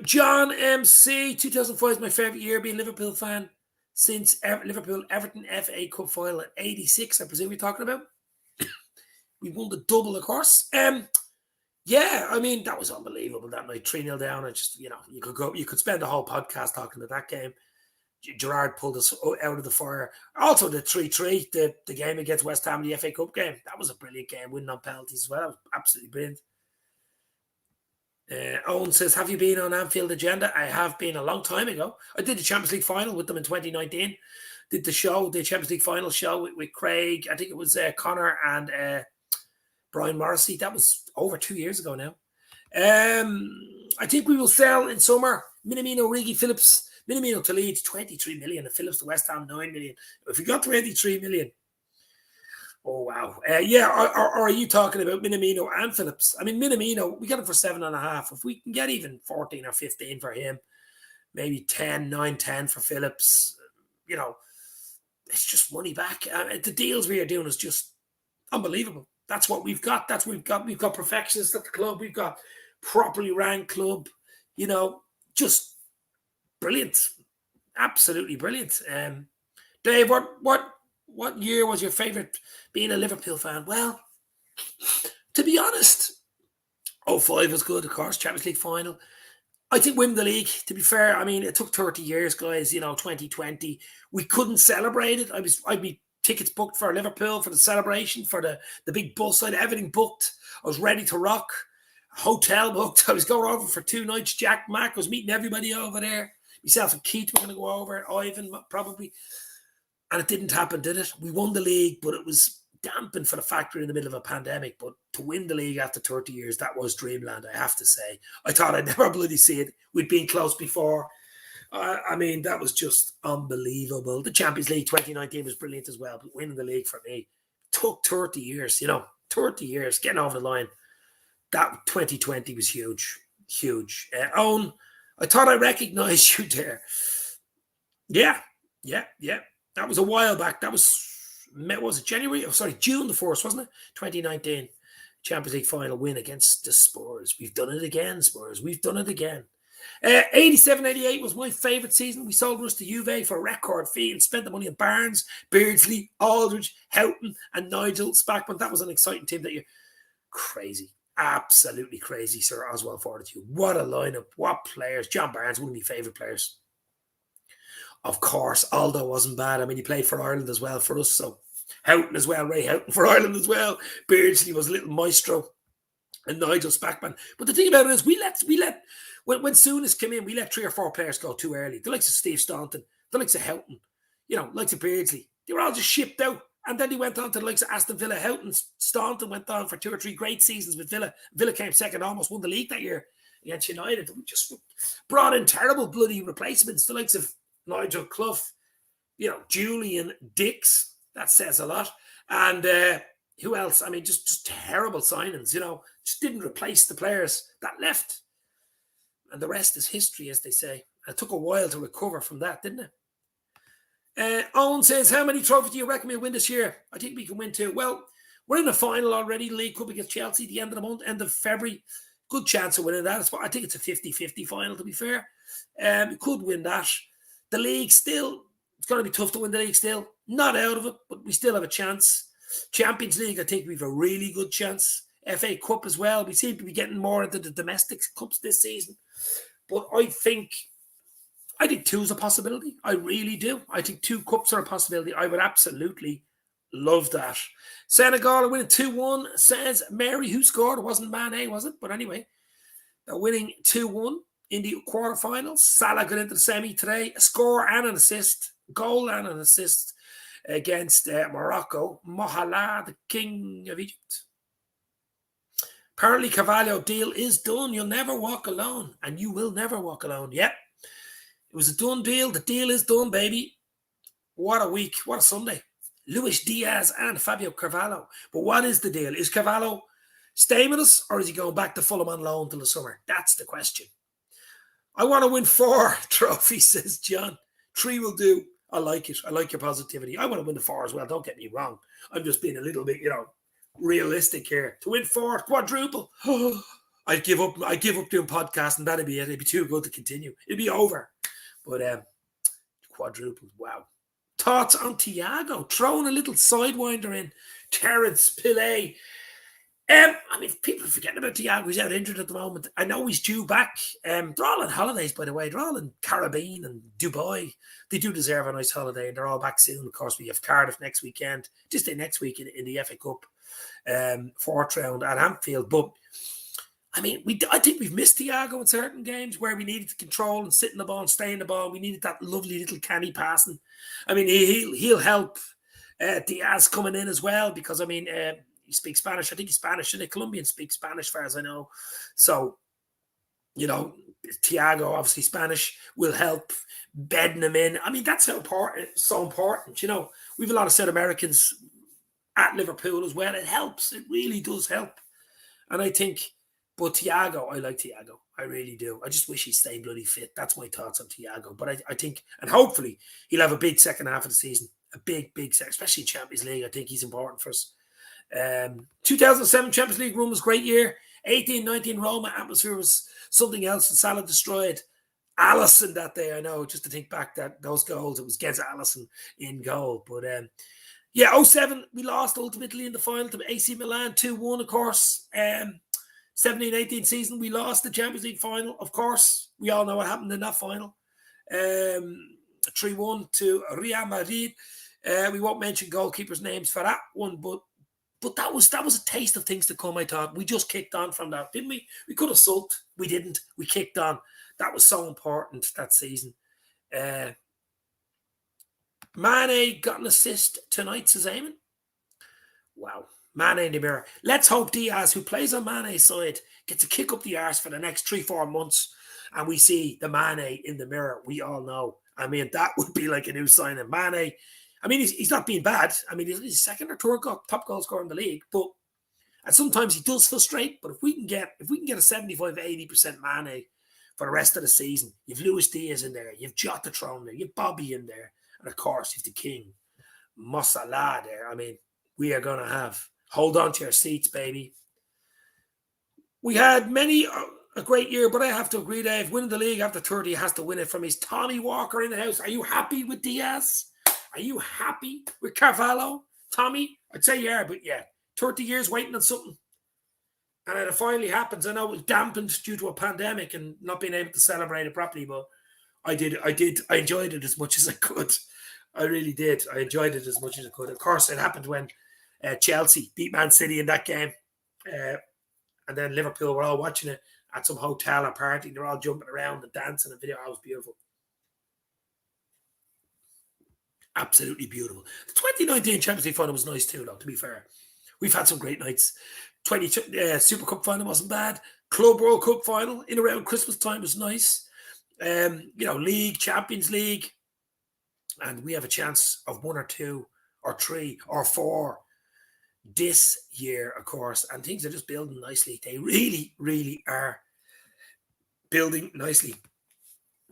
John MC, 2005 is my favourite year being a Liverpool fan since Liverpool-Everton FA Cup final at 86, I presume you're talking about. We won the double, of course. Yeah, I mean, that was unbelievable that night, 3-0 down. And just, you could spend the whole podcast talking about that game. Gerrard pulled us out of the fire. Also, the 3-3, the game against West Ham, the FA Cup game. That was a brilliant game, winning on penalties as well. That was absolutely brilliant. Owen says, have you been on Anfield Agenda? I have been a long time ago. I did the Champions League final with them in 2019. Did the Champions League final show with Craig. I think it was Connor and Brian Morrissey. That was over 2 years ago now. I think we will sell in summer. Minamino, Origi, Phillips. Minamino to Leeds, 23 million. And Phillips to West Ham, 9 million. If we got 23 million, oh, wow. Or are you talking about Minamino and Phillips? I mean, Minamino, we got him for 7.5. If we can get even 14 or 15 for him, maybe 9, 10 for Phillips, it's just money back. The deals we are doing is just unbelievable. That's what we've got. That's what we've got. We've got perfectionists at the club. We've got properly ran club. Just brilliant. Absolutely brilliant. Dave, what year was your favourite being a Liverpool fan? Well, to be honest, 05 was good, of course, Champions League final. I think winning the league, to be fair, I mean, it took 30 years, guys, 2020. We couldn't celebrate it. I'd be tickets booked for Liverpool, for the celebration, for the big bus. I had everything booked. I was ready to rock. Hotel booked. I was going over for 2 nights. Jack Mack was meeting everybody over there. Myself and Keith were going to go over. Ivan, probably. And it didn't happen, did it? We won the league, but it was dampened for the fact we're in the middle of a pandemic. But to win the league after 30 years, that was dreamland, I have to say. I thought I'd never bloody see it. We'd been close before. I mean, that was just unbelievable. The Champions League 2019 was brilliant as well, but winning the league for me took 30 years, 30 years, getting over the line. That 2020 was huge, huge. Owen, I thought I recognised you there. Yeah. That was a while back. That was it January? Oh, sorry, June the 1st, wasn't it? 2019 Champions League final win against the Spurs. We've done it again, Spurs. We've done it again. 87-88 was my favourite season. We sold us to Juve for a record fee and spent the money on Barnes, Beardsley, Aldridge, Houghton, and Nigel Spackman. That was an exciting team that year. Crazy. Absolutely crazy, Sir Oswald Fortitude. What a lineup. What players. John Barnes, one of my favourite players. Of course, Aldo wasn't bad. I mean, he played for Ireland as well for us. So Houghton as well, Ray Houghton for Ireland as well. Beardsley was a little maestro. And Nigel Spackman. But the thing about it is we let when Souness came in, we let 3 or 4 players go too early. The likes of Steve Staunton, the likes of Houghton, likes of Beardsley. They were all just shipped out. And then he went on to the likes of Aston Villa, Houghton, Staunton went on for 2 or 3 great seasons with Villa. Villa came second, almost won the league that year against United. We just brought in terrible bloody replacements, the likes of Nigel Clough, Julian Dix. That says a lot. And who else? I mean, just terrible signings, just didn't replace the players that left. And the rest is history, as they say. It took a while to recover from that, didn't it? Owen says, how many trophies do you reckon we'll win this year? I think we can win 2. Well, we're in the final already. The League Cup against Chelsea at the end of the month, end of February. Good chance of winning that. I think it's a 50-50 final, to be fair. We could win that. The league still, it's going to be tough to win the league still. Not out of it, but we still have a chance. Champions League, I think we have a really good chance. FA Cup as well. We seem to be getting more into the domestic cups this season. But I think 2 is a possibility. I really do. I think 2 cups are a possibility. I would absolutely love that. Senegal are winning 2-1, says Mary, who scored. It wasn't Mane, was it? But anyway, they're winning 2-1 in the quarterfinals. Salah got into the semi today. A score and an assist. Goal and an assist against Morocco. Mohamed, the king of Egypt. Apparently, Carvalho deal is done. You'll never walk alone. And you will never walk alone. Yep. It was a done deal. The deal is done, baby. What a week. What a Sunday. Luisdiaz and Fabio Carvalho. But what is the deal? Is Carvalho staying with us, or is he going back to Fulham on loan till the summer? That's the question. I want to win 4 trophies, says John. 3 will do. I like it. I like your positivity. I want to win the 4 as well. Don't get me wrong. I'm just being a little bit, realistic here. To win 4, quadruple. I'd give up doing podcasting. That'd be it. It'd be too good to continue. It'd be over. But quadruple, wow. Thoughts on Thiago? Throwing a little sidewinder in. Terence Pillay. People are forgetting about Thiago. He's out injured at the moment. I know he's due back. They're all on holidays, by the way. They're all in Caribbean and Dubai. They do deserve a nice holiday, and they're all back soon. Of course, we have Cardiff next weekend. Just next week in the FA Cup 4th round at Anfield. But I think we've missed Thiago in certain games where we needed to control and sit in the ball and stay in the ball. We needed that lovely little canny passing. He'll help Diaz coming in as well because, he speaks Spanish. I think he's Spanish. And the Colombians speak Spanish, as far as I know. So, Thiago, obviously Spanish, will help bedding him in. That's so important. We have a lot of South Americans at Liverpool as well. It helps. It really does help. And I think... But Thiago, I like Thiago. I really do. I just wish he'd stay bloody fit. That's my thoughts on Thiago. But I think, and hopefully, he'll have a big second half of the season. A big second, especially Champions League. I think he's important for us. 2007 Champions League run was a great year. 18-19 Roma atmosphere was something else. And Salah destroyed Alisson that day, I know. Just to think back that those goals, it was against Alisson in goal. But 07, we lost ultimately in the final to AC Milan 2-1, of course. 17-18 season, we lost the Champions League final. Of course, we all know what happened in that final. 3-1 to Real Madrid. We won't mention goalkeepers' names for that one, but that was a taste of things to come, I thought. We just kicked on from that, didn't we? We could have sulked. We didn't. We kicked on. That was so important that season. Mane got an assist tonight, says Eamon. Wow. Mane in the mirror. Let's hope Diaz, who plays on Mane's side, gets a kick up the arse for the next 3-4 months and we see the Mane in the mirror. We all know. That would be like a new signing. Mane, he's not being bad. He's second or third top goal scorer in the league, and sometimes he does frustrate. But if we can get a 75-80% Mane for the rest of the season, you've Luisdiaz in there, you've Jota thrown there, you've Bobby in there, and of course you've the King, Mo Salah there. We are going to have... Hold on to your seats, baby. We had a great year, but I have to agree, Dave. Winning the league after 30 has to win it from his Tommy Walker in the house. Are you happy with Diaz? Are you happy with Carvalho? Tommy? I'd say yeah, but 30 years waiting on something. And it finally happens. I know it was dampened due to a pandemic and not being able to celebrate it properly, but I enjoyed it as much as I could. I really did. I enjoyed it as much as I could. Of course, it happened when Chelsea beat Man City in that game. And then Liverpool were all watching it at some hotel or party. They're all jumping around and dancing and video. It was beautiful. Absolutely beautiful. The 2019 Champions League final was nice too, though, to be fair. We've had some great nights. 20 Super Cup final wasn't bad. Club World Cup final in around Christmas time was nice. League, Champions League. And we have a chance of 1 or 2 or 3 or 4 this year, of course. And things are just building nicely. They really, really are building nicely.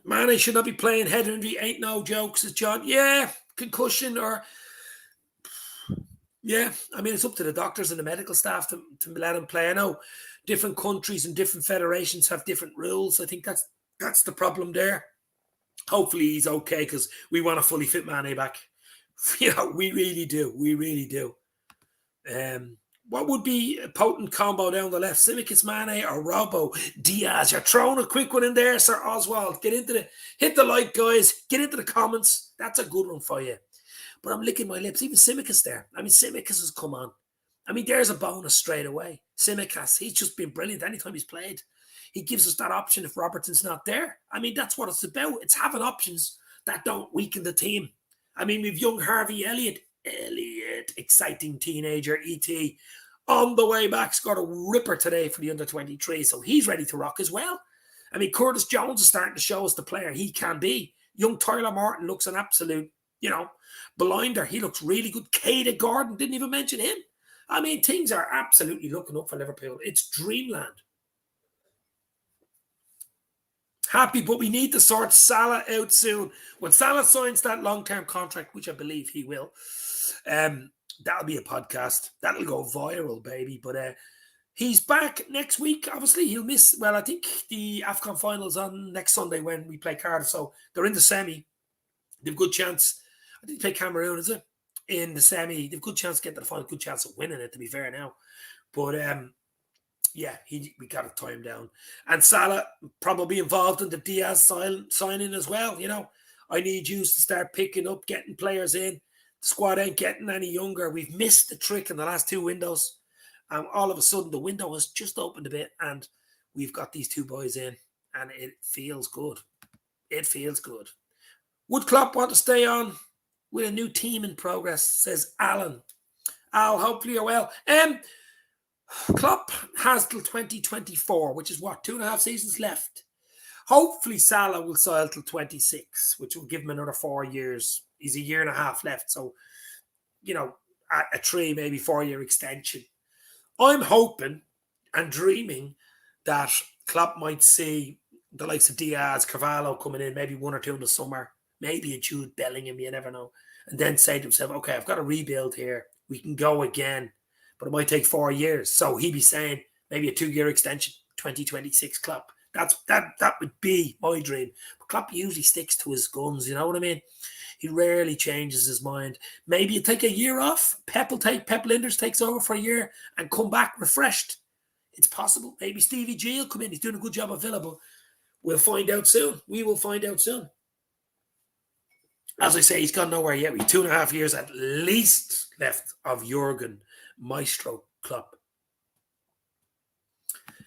Mane should not be playing. Head injury ain't no joke, says John. Yeah, concussion or... Yeah, I mean, it's up to the doctors and the medical staff to let him play. I know different countries and different federations have different rules. I think that's the problem there. Hopefully he's okay because we want a fully fit Mane back. We really do. We really do. What would be a potent combo down the left? Tsimikas, Mane or Robbo? Diaz. You're throwing a quick one in there, Sir Oswald. Hit the like, guys. Get into the comments. That's a good one for you. But I'm licking my lips. Even Tsimikas there. I mean, Tsimikas has come on. I mean, there's a bonus straight away. Tsimikas, he's just been brilliant anytime he's played. He gives us that option if Robertson's not there. I mean, that's what it's about. It's having options that don't weaken the team. I mean, we've young Harvey Elliott, exciting teenager, ET, on the way back, scored a ripper today for the under-23, so he's ready to rock as well. I mean, Curtis Jones is starting to show us the player he can be. Young Tyler Martin looks an absolute, blinder. He looks really good. Cada Gordon, didn't even mention him. I mean, things are absolutely looking up for Liverpool. It's dreamland. Happy, but we need to sort Salah out soon. When Salah signs that long-term contract, which I believe he will, that'll be a podcast. That'll go viral, baby. But he's back next week. Obviously, he'll miss, I think the AFCON finals on next Sunday when we play Cardiff. So they're in the semi. They've a good chance. I think they play Cameroon, is it? In the semi. They've a good chance to get to the final. Good chance of winning it, to be fair now. But we got to tie him down. And Salah probably involved in the Diaz signing as well. I need you to start picking up, getting players in. The squad ain't getting any younger. We've missed the trick in the last 2 windows. And all of a sudden, the window has just opened a bit and we've got these 2 boys in. And it feels good. It feels good. Would Klopp want to stay on with a new team in progress, says Alan. Al, hopefully you're well. Klopp has till 2024, which is 2.5 seasons left. Hopefully Salah will sail till 26, which will give him another 4 years. He's a year and a half left. So, a 3, maybe 4-year extension. I'm hoping and dreaming that Klopp might see the likes of Diaz, Carvalho coming in, maybe 1 or 2 in the summer, maybe a Jude Bellingham, you never know. And then say to himself, okay, I've got a rebuild here. We can go again. But it might take 4 years. So he'd be saying maybe a 2-year extension, 2026 Klopp. That would be my dream. But Klopp usually sticks to his guns, you know what I mean? He rarely changes his mind. Maybe you take a year off. Pep Linders takes over for a year and come back refreshed. It's possible. Maybe Stevie G will come in. He's doing a good job at Villa, but we'll find out soon. We will find out soon. As I say, he's gone nowhere yet. We've 2.5 years at least left of Jurgen Maestro Klopp.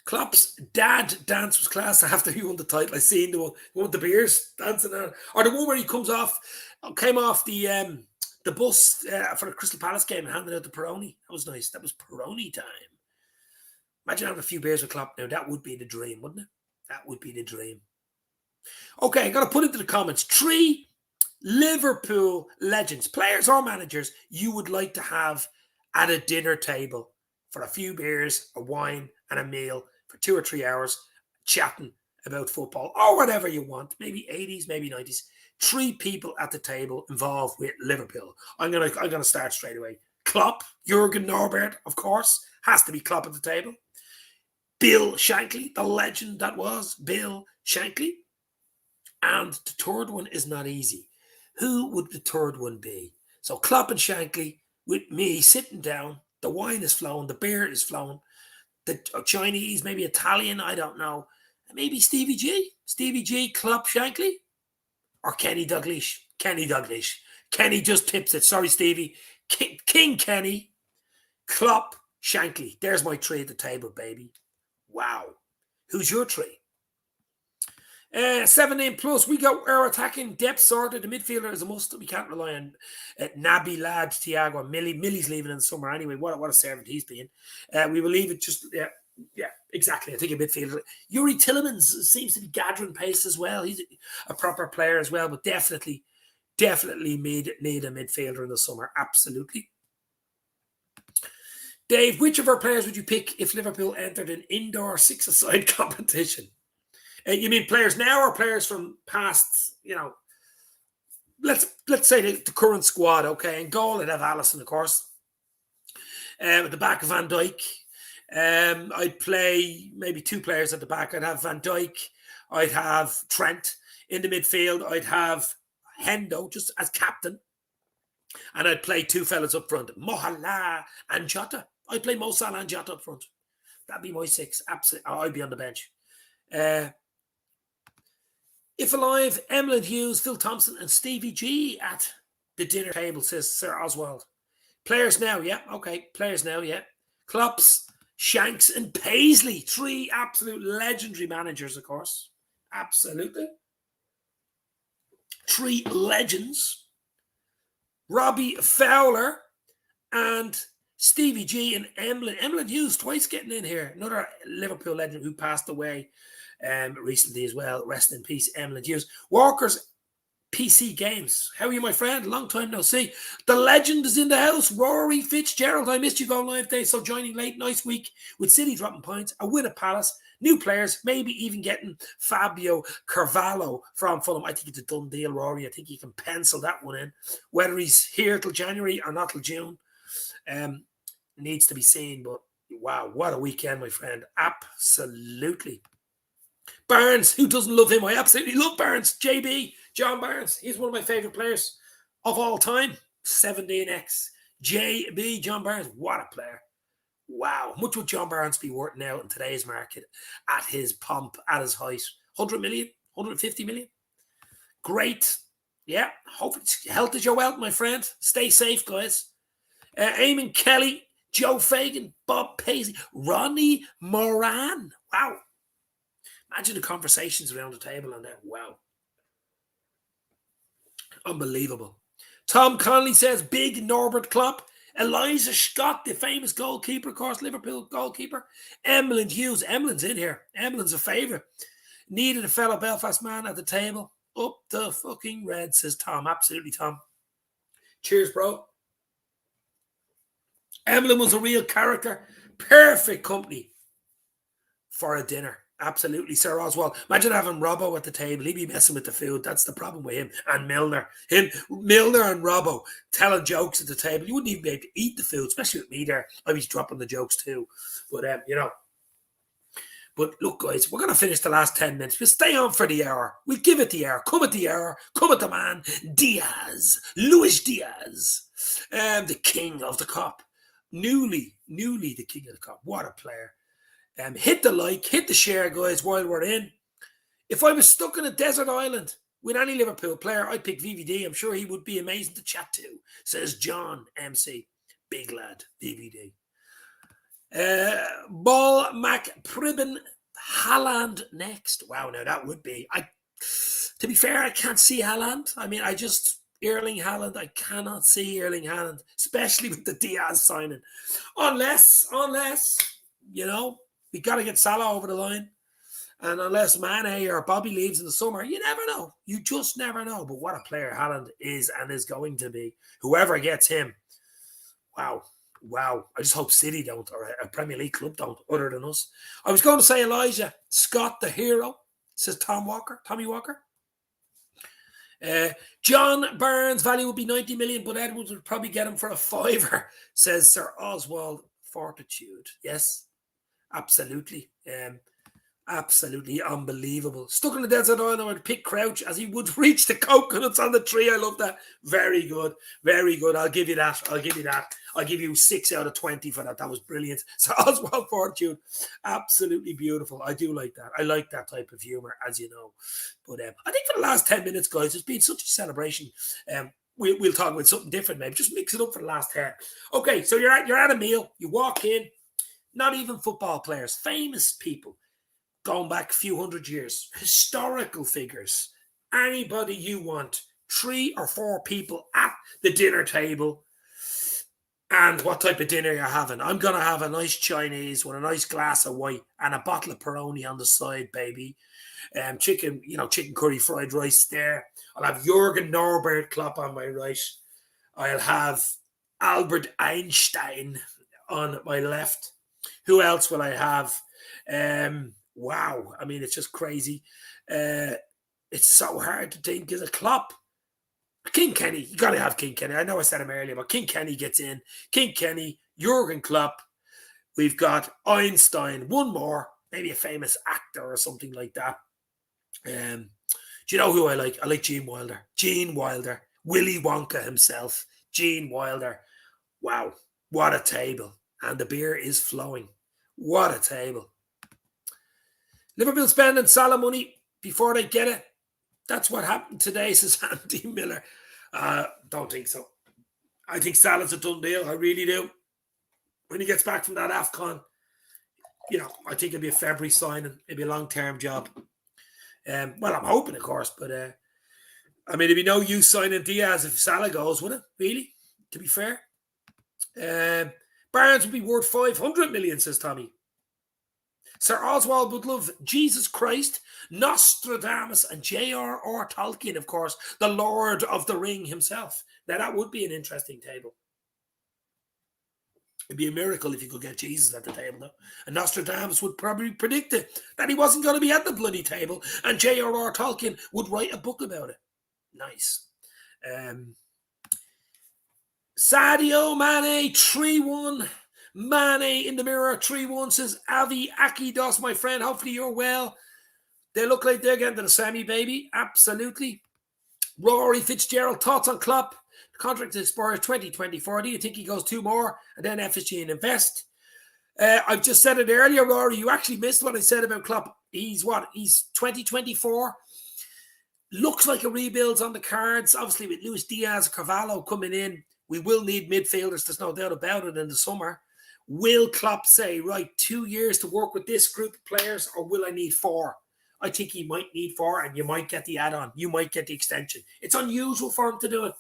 Klopp's dad dance was class after he won the title. I seen the one with the beers dancing on, or the one where he came off the bus for the Crystal Palace game and handed out the Peroni. That was nice. That was Peroni time. Imagine having a few beers with Klopp now. That would be the dream, wouldn't it? That would be the dream. Okay, I got to put into the comments 3 Liverpool legends, players or managers, you would like to have at a dinner table for a few beers, a wine, and a meal for 2 or 3 hours, chatting about football or whatever you want. Maybe 80s, maybe 90s. 3 people at the table involved with Liverpool. I'm gonna start straight away. Klopp, Jurgen Norbert, of course, has to be Klopp at the table. Bill Shankly, the legend that was Bill Shankly. And the third one is not easy. Who would the third one be? So Klopp and Shankly with me sitting down. The wine is flowing. The beer is flowing. The Chinese, maybe Italian, I don't know. Maybe Stevie G. Stevie G, Klopp, Shankly. Or Kenny Dalglish. Kenny Dalglish. Kenny just tips it. Sorry, Stevie. King Kenny. Klopp, Shankly. There's my 3 at the table, baby. Wow. Who's your 3? 17 plus. We got our attacking depth sorted. The midfielder is a must. We can't rely on Naby, Lad, Thiago, and Millie. Millie's leaving in the summer anyway. What a servant he's been. We will leave it just yeah, exactly. I think a midfielder. Yuri Tillemans seems to be gathering pace as well. He's a proper player as well, but definitely need a midfielder in the summer. Absolutely. Dave, which of our players would you pick if Liverpool entered an indoor six-a-side competition? You mean players now or players from past, let's say the current squad, okay? In goal, I'd have Alisson, of course. At the back of Van Dijk. I'd play maybe two players at the back. I'd have Van Dijk. I'd have Trent. In the midfield, I'd have Hendo just as captain. And I'd play two fellas up front, Mohala and Jota. I'd play Mo Salah and Jota up front. That'd be my six. Absolutely. I'd be on the bench. If alive, Emlyn Hughes, Phil Thompson, and Stevie G at the dinner table, says Sir Oswald. Players now, yeah. Okay, players now, yeah. Klopps, Shanks, and Paisley. Three absolute legendary managers, of course. Absolutely. Three legends. Robbie Fowler and Stevie G and Emlyn. Emlyn Hughes twice getting in here. Another Liverpool legend who passed away recently as well. Rest in peace, Emlyn Hughes. Walker's PC Games. How are you, my friend? Long time no see. The legend is in the house. Rory Fitzgerald. I missed you going live today, so joining late. Nice week with City dropping points. A win at Palace. New players. Maybe even getting Fabio Carvalho from Fulham. I think it's a done deal, Rory. I think you can pencil that one in. Whether he's here till January or not till June needs to be seen. But wow, what a weekend, my friend. Absolutely. Barnes, who doesn't love him? I absolutely love Barnes. JB, John Barnes. He's one of my favourite players of all time. 17x. JB, John Barnes. What a player. Wow. Much would John Barnes be worth now in today's market at his pomp, at his height? 100 million? 150 million? Great. Yeah. Hope health is your wealth, my friend. Stay safe, guys. Eamon Kelly, Joe Fagan, Bob Paisley, Ronnie Moran. Wow. Imagine the conversations around the table on that. Wow. Unbelievable. Tom Connolly says, big Norbert Klopp. Elijah Scott, the famous goalkeeper, of course, Liverpool goalkeeper. Emlyn Hughes. Emlyn's in here. Emlyn's a favourite. Needed a fellow Belfast man at the table. Up the fucking red, says Tom. Absolutely, Tom. Cheers, bro. Emlyn was a real character. Perfect company for a dinner. Absolutely, Sir Oswald. Imagine having Robbo at the table. He'd be messing with the food. That's the problem with him. And Milner. Milner and Robbo telling jokes at the table. You wouldn't even be able to eat the food, especially with me there. I was dropping the jokes too. But, But look, guys, we're going to finish the last 10 minutes. We'll stay on for the hour. We'll give it the hour. Come at the hour. Come at the man. Diaz. Luisdiaz. The king of the cop. Newly the king of the cop. What a player. Hit the like, hit the share, guys, while we're in. If I was stuck in a desert island with any Liverpool player, I'd pick VVD. I'm sure he would be amazing to chat to, says John MC. Big lad, VVD. Ball Mac Pribben Haaland next. Wow, now that would be. To be fair, I can't see Haaland. I mean, Erling Haaland, I cannot see Erling Haaland, especially with the Diaz signing. Unless, we got to get Salah over the line. And unless Mane or Bobby leaves in the summer, you never know. You just never know. But what a player Haaland is and is going to be. Whoever gets him, wow. I just hope City don't, or a Premier League club don't, other than us. I was going to say Elijah Scott, the hero, says Tommy Walker. John Barnes' value would be 90 million, but Edwards would probably get him for a $5, says Sir Oswald Fortitude. Yes, absolutely. Absolutely unbelievable. Stuck in the desert island, I would pick Crouch as he would reach the coconuts on the tree. I love that. Very good. Very good. I'll give you that. I'll give you 6 out of 20 for that. That was brilliant. So Oswald Fortune, absolutely beautiful. I do like that. I like that type of humor, as you know. But I think for the last 10 minutes, guys, it's been such a celebration. We'll talk about something different, maybe. Just mix it up for the last 10. Okay, so you're at a meal. You walk in. Not even football players. Famous people. going back a few hundred years. Historical figures. Anybody you want. 3 or 4 people at the dinner table. And what type of dinner you're having. I'm going to have a nice Chinese with a nice glass of white and a bottle of Peroni on the side, baby. Chicken curry fried rice there. I'll have Jurgen Norbert Klopp on my right. I'll have Albert Einstein on my left. Who else will I have? Wow. I mean, it's just crazy. It's so hard to think. Is a Klopp? King Kenny. You got to have King Kenny. I know I said him earlier, but King Kenny gets in. King Kenny, Jurgen Klopp. We've got Einstein. One more. Maybe a famous actor or something like that. Do you know who I like? I like Gene Wilder. Gene Wilder. Willy Wonka himself. Gene Wilder. Wow. What a table. And the beer is flowing. What a table. Liverpool spending Salah money before they get it. That's what happened today, says Andy Miller. Don't think so. I think Salah's a done deal. I really do. When he gets back from that AFCON, I think it'll be a February signing. It'll be a long-term job. Well, I'm hoping, of course, but it'd be no use signing Diaz if Salah goes, would it? Really? To be fair. Barnes would be worth 500 million, says Tommy. Sir Oswald would love Jesus Christ, Nostradamus, and J.R.R. Tolkien, of course, the Lord of the Ring himself. Now, that would be an interesting table. It'd be a miracle if you could get Jesus at the table, though. And Nostradamus would probably predict it, that he wasn't going to be at the bloody table, and J.R.R. Tolkien would write a book about it. Nice. Sadio Mane, 3-1. Mane in the mirror, 3-1, says Avi Akidos, my friend. Hopefully you're well. They look like they're getting to the semi, baby. Absolutely. Rory Fitzgerald, thoughts on Klopp? The contract expires 2024. Do you think he goes 2 more and then FSG and invest? I've just said it earlier, Rory. You actually missed what I said about Klopp. He's 2024. Looks like a rebuild's on the cards. Obviously, with Luisdiaz, Carvalho coming in, we will need midfielders. There's no doubt about it in the summer. Will Klopp say, right, 2 years to work with this group of players, or will I need 4? I think he might need 4, and you might get the add-on. You might get the extension. It's unusual for him to do it,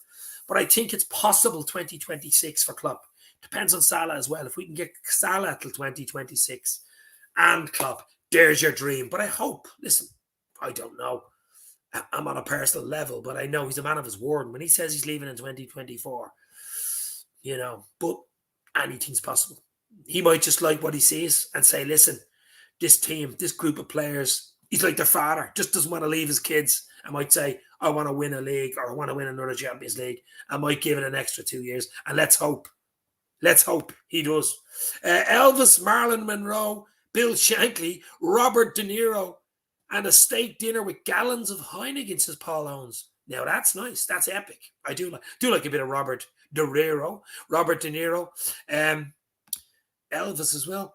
but I think it's possible 2026 for Klopp. Depends on Salah as well. If we can get Salah till 2026 and Klopp, there's your dream. But I hope, listen, I don't know. I'm on a personal level, but I know he's a man of his word. And when he says he's leaving in 2024, but anything's possible. He might just like what he sees and say, listen, this team, this group of players, he's like their father, just doesn't want to leave his kids. I might say, I want to win a league, or I want to win another Champions League. I might give it an extra 2 years, and let's hope he does. Elvis, Marilyn Monroe, Bill Shankly, Robert De Niro, and a steak dinner with gallons of Heineken, says Paul Owens. Now that's nice. That's epic. I do like a bit of Robert De Niro. Elvis as well.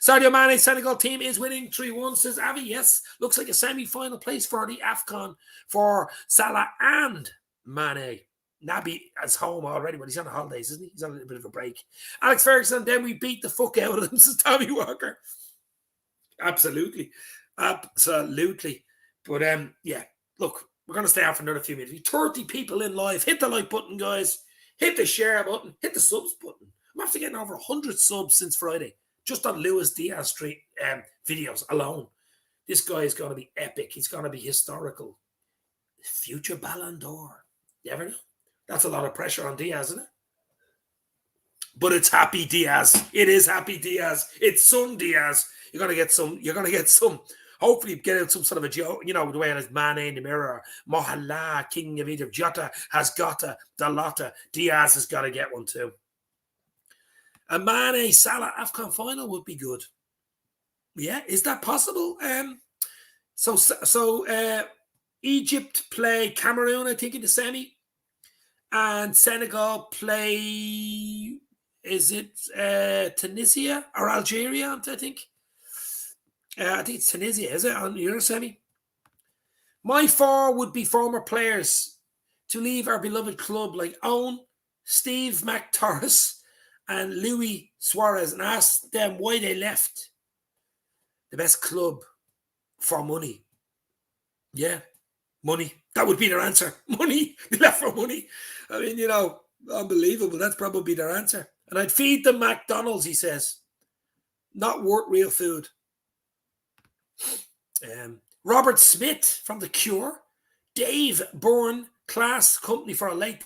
Sadio Mane Senegal team is winning 3-1, says Avi. Yes, looks like a semi-final place for the AFCON for Salah and Mane. Naby is home already, but he's on the holidays, isn't he? He's on a little bit of a break. Alex Ferguson, then we beat the fuck out of them, says Tommy Walker. Absolutely. But look, we're going to stay out for another few minutes. 30 people in live. Hit the like button, guys. Hit the share button. Hit the subs button. I'm after getting over 100 subs since Friday, just on Luisdiaz Street videos alone. This guy is going to be epic. He's going to be historical. Future Ballon d'Or. You ever know? That's a lot of pressure on Diaz, isn't it? But it's happy Diaz. It is happy Diaz. It's some Diaz. You're going to get some. Hopefully get out some sort of a joke, the way it is Mane in the mirror, Mohala, King of Egypt, Jota has got a Dalota, Diaz has got to get one too. A Mane Salah AFCON final would be good. Yeah, is that possible? So Egypt play Cameroon, I think, in the semi, and Senegal play, is it Tunisia or Algeria, I think? I think it's Tunisia, is it, on your semi? My 4 would be former players to leave our beloved club, like Owen, Steve McTorris, and Luis Suarez, and ask them why they left. The best club for money. Yeah, money. That would be their answer. Money. They left for money. I mean, you know, unbelievable. That's probably their answer. And I'd feed them McDonald's, he says. Not worth real food. Robert Smith from The Cure. Dave Bourne, class company for a late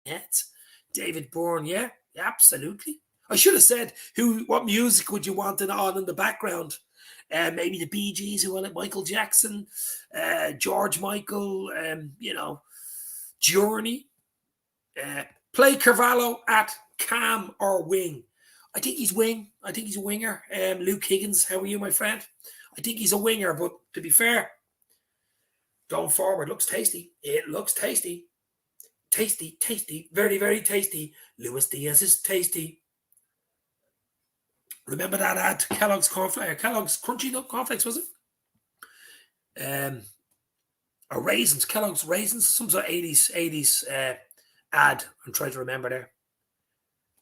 hit. David Bourne, yeah, absolutely. I should have said what music would you want on in the background? Maybe the Bee Gees, who want it, Michael Jackson, George Michael, you know, Journey. Play Carvalho at cam or wing. I think he's wing. I think he's a winger. Luke Higgins, how are you, my friend? I think he's a winger, but to be fair, going forward, looks tasty. It looks tasty. Tasty, tasty, very, very tasty. Luisdiaz is tasty. Remember that ad? Kellogg's cornflakes, Kellogg's Crunchy Nut Cornflakes, was it? Or raisins, Kellogg's raisins, some sort of 80s ad. I'm trying to remember there.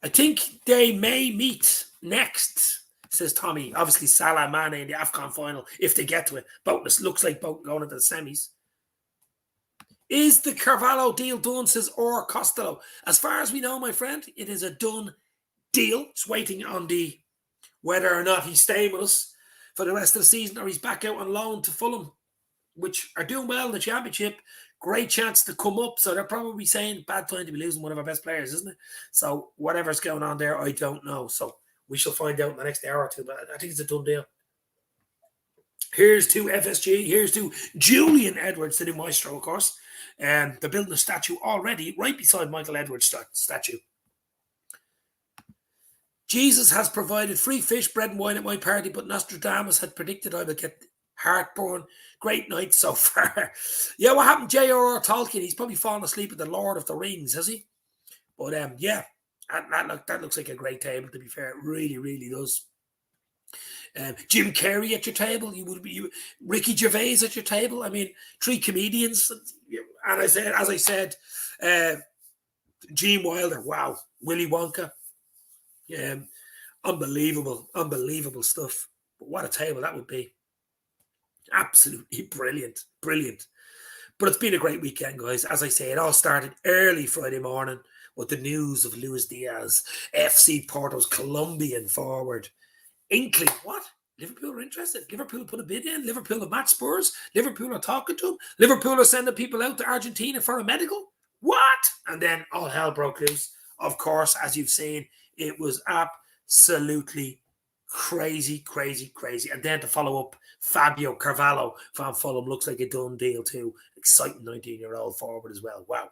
I think they may meet next, says Tommy. Obviously, Salah, Mane in the AFCON final, if they get to it. Both looks like both going into the semis. Is the Carvalho deal done, says Or Costello? As far as we know, my friend, it is a done deal. It's waiting on the whether or not he's staying with us for the rest of the season or he's back out on loan to Fulham, which are doing well in the Championship. Great chance to come up. So they're probably saying bad time to be losing one of our best players, isn't it? So whatever's going on there, I don't know. So we shall find out in the next hour or two. But I think it's a done deal. Here's to FSG. Here's to Julian Edwards, the new maestro, of course. They're building a statue already right beside Michael Edwards' statue. Jesus has provided free fish, bread and wine at my party, but Nostradamus had predicted I would get heartburn. Great night so far. Yeah, what happened to J.R.R. Tolkien? He's probably fallen asleep at the Lord of the Rings, has he? But yeah, that looks like a great table, to be fair. It really, really does. Jim Carrey at your table. Ricky Gervais at your table. I mean, 3 comedians. And as I said, Gene Wilder. Wow. Willy Wonka. Unbelievable stuff. But what a table that would be. Absolutely brilliant. But it's been a great weekend, guys. As I say, it all started early Friday morning with the news of Luisdiaz, FC Porto's Colombian forward. Inkling, what? Liverpool are interested. Liverpool put a bid in. Liverpool have matched Spurs. Liverpool are talking to them. Liverpool are sending people out to Argentina for a medical. What? And then all hell broke loose. Of course, as you've seen, it was absolutely crazy. And then to follow up, Fabio Carvalho from Fulham looks like a done deal too. Exciting 19-year-old forward as well. Wow.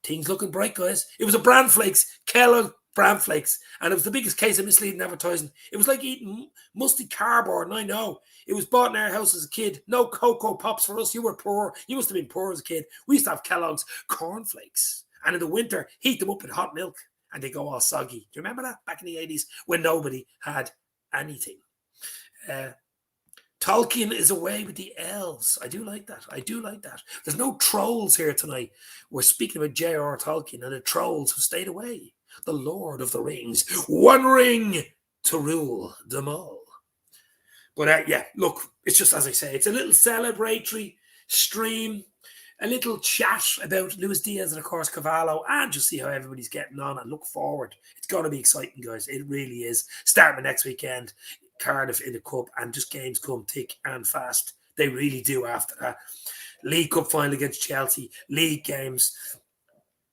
Things looking bright, guys. It was a bran flakes. Kellogg bran flakes. And it was the biggest case of misleading advertising. It was like eating musty cardboard. And I know. It was bought in our house as a kid. No Cocoa Pops for us. You were poor. You must have been poor as a kid. We used to have Kellogg's cornflakes. And in the winter, heat them up in hot milk. And they go all soggy. Do you remember that? Back in the 80s when nobody had anything. Tolkien is away with the elves. I do like that. There's no trolls here tonight. We're speaking about J.R.R. Tolkien and the trolls who stayed away. The Lord of the Rings. One ring to rule them all. But yeah, look, it's just as I say, it's a little celebratory stream, a little chat about Luisdiaz and, of course, Carvalho, and just see how everybody's getting on and look forward. It's going to be exciting, guys. It really is. Starting the next weekend. Cardiff in the cup, and just games come thick and fast. They really do after that. League Cup final against Chelsea, league games,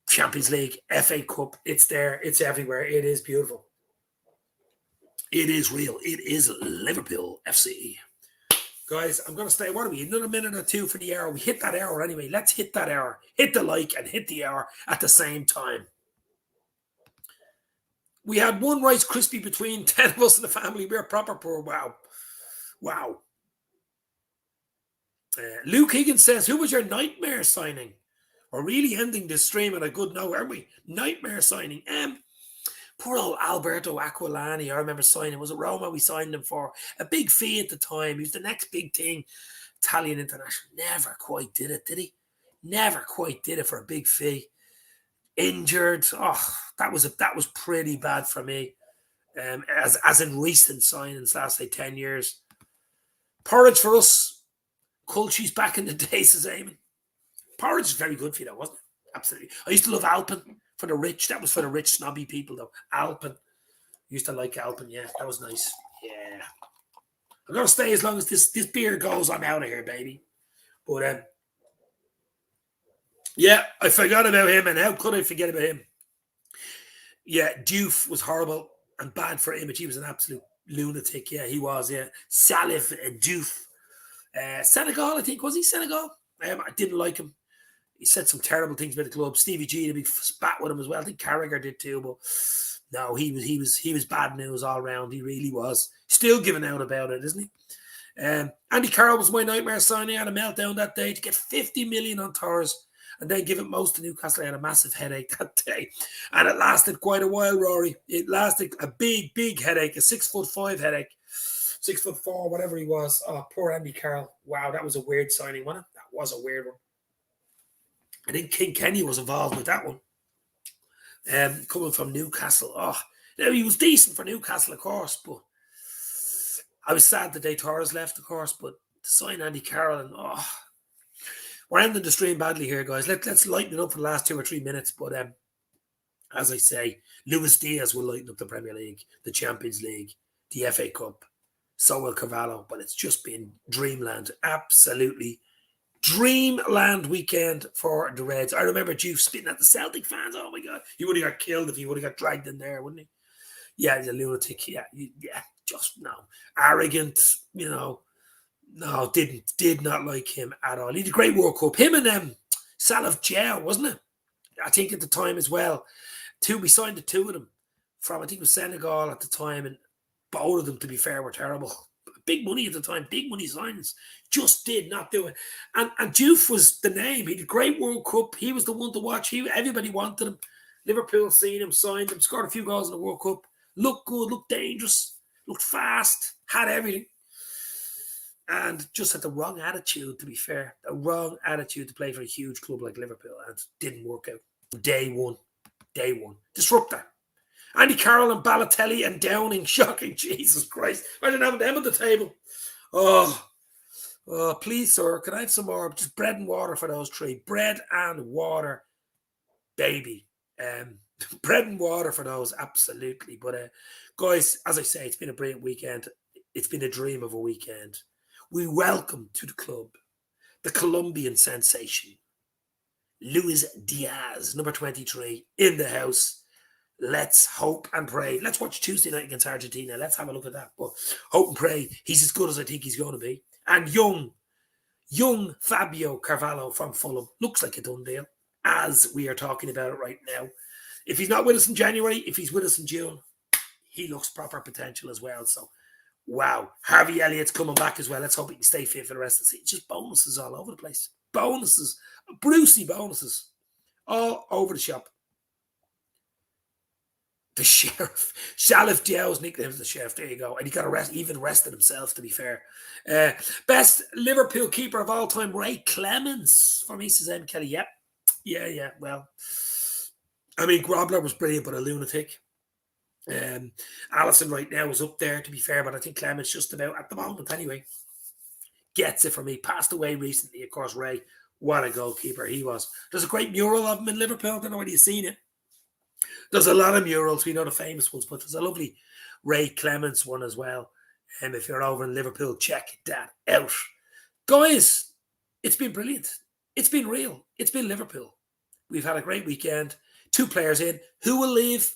Champions League, FA Cup. It's there. It's everywhere. It is beautiful. It is real. It is Liverpool FC. Guys, I'm going to stay. What are we? Another minute or two for the hour. We hit that hour anyway. Let's hit that hour. Hit the like and hit the hour at the same time. We had one Rice Krispie between 10 of us in the family. We're proper poor. Wow. Luke Higgins says, who was your nightmare signing? We're really ending this stream on a good note, aren't we? Nightmare signing. Poor old Alberto Aquilani. I remember signing. Was it Roma we signed him for? A big fee at the time. He was the next big thing. Italian international. Never quite did it, did he? Never quite did it for a big fee. Injured. Oh, that was pretty bad for me. as in recent signings, last say 10 years. Porridge for us. Culchi's back in the day, says Eamon. Porridge is very good for you, though, wasn't it? Absolutely. I used to love Alpen for the rich. That was for the rich, snobby people, though. Alpen. Used to like Alpen, yeah. That was nice. Yeah. I'm going to stay as long as this beer goes. I'm out of here, baby. But, yeah, I forgot about him, and how could I forget about him? Yeah, Diouf was horrible and bad for image. He was an absolute lunatic. Yeah, he was, yeah. Salif Diouf. Senegal, I think. Was he Senegal? I didn't like him. He said some terrible things about the club. Stevie G had a big spat with him as well. I think Carragher did too, but no, he was bad news all round. He really was. Still giving out about it, isn't he? Andy Carroll was my nightmare signing. I had a meltdown that day to get 50 million on Torres and then give it most to Newcastle. I had a massive headache that day. And it lasted quite a while, Rory. It lasted a big, big headache, a 6'5" headache. 6'4", whatever he was. Oh, poor Andy Carroll. Wow, that was a weird signing, wasn't it? That was a weird one. I think King Kenny was involved with that one. Coming from Newcastle. Oh, he was decent for Newcastle, of course, but I was sad the day Torres left, of course, but to sign Andy Carroll and we're ending the stream badly here, guys. Let's lighten it up for the last 2 or 3 minutes. But as I say, Luisdiaz will lighten up the Premier League, the Champions League, the FA Cup. So will Carvalho, but it's just been dreamland. Absolutely dreamland weekend for the Reds. I remember Juve spitting at the Celtic fans. Oh my God, he would have got killed if he would have got dragged in there, wouldn't he? Yeah, he's a lunatic. Yeah, just no arrogant. No, did not like him at all. He had a great World Cup. Him and Salif Diaz, wasn't it? I think at the time as well. We signed the two of them from I think it was Senegal at the time, and both of them, to be fair, were terrible. Big money at the time, big money signings. Just did not do it. And Diouf was the name. He had a great World Cup. He was the one to watch. Everybody wanted him. Liverpool seen him, signed him, scored a few goals in the World Cup. Looked good, looked dangerous, looked fast, had everything. And just had the wrong attitude, to be fair. The wrong attitude to play for a huge club like Liverpool. And it didn't work out. Day one. Disruptor. Andy Carroll and Balotelli and Downing. Shocking. Jesus Christ. Imagine having them at the table. Oh, please, sir. Can I have some more? Just bread and water for those three. Bread and water, baby. Bread and water for those. Absolutely. But, guys, as I say, it's been a brilliant weekend. It's been a dream of a weekend. We welcome to the club the Colombian sensation, Luisdiaz, number 23, in the house. Let's hope and pray. Let's watch Tuesday night against Argentina. Let's have a look at that. But hope and pray he's as good as I think he's going to be. And young Fabio Carvalho from Fulham looks like a done deal, as we are talking about it right now. If he's not with us in January, if he's with us in June, he looks proper potential as well. So, wow. Harvey Elliott's coming back as well. Let's hope he can stay fit for the rest of the season. Just bonuses all over the place. Bonuses. Brucey bonuses. All over the shop. The Sheriff. Salif Diaz nicknamed the Sheriff. There you go. And he got even arrested himself, to be fair. Best Liverpool keeper of all time, Ray Clemens. For me, says M. Kelly. Yep. Yeah. Well, I mean, Grobler was brilliant, but a lunatic. Allison right now is up there, to be fair, but I think Clemens just about, at the moment anyway, gets it for me. Passed away recently, of course, Ray. What a goalkeeper he was. There's a great mural of him in Liverpool. I don't know whether you've seen it. There's a lot of murals. We know the famous ones, but there's a lovely Ray Clemens one as well. If you're over in Liverpool, check that out. Guys, it's been brilliant. It's been real. It's been Liverpool. We've had a great weekend. 2 players in. Who will leave?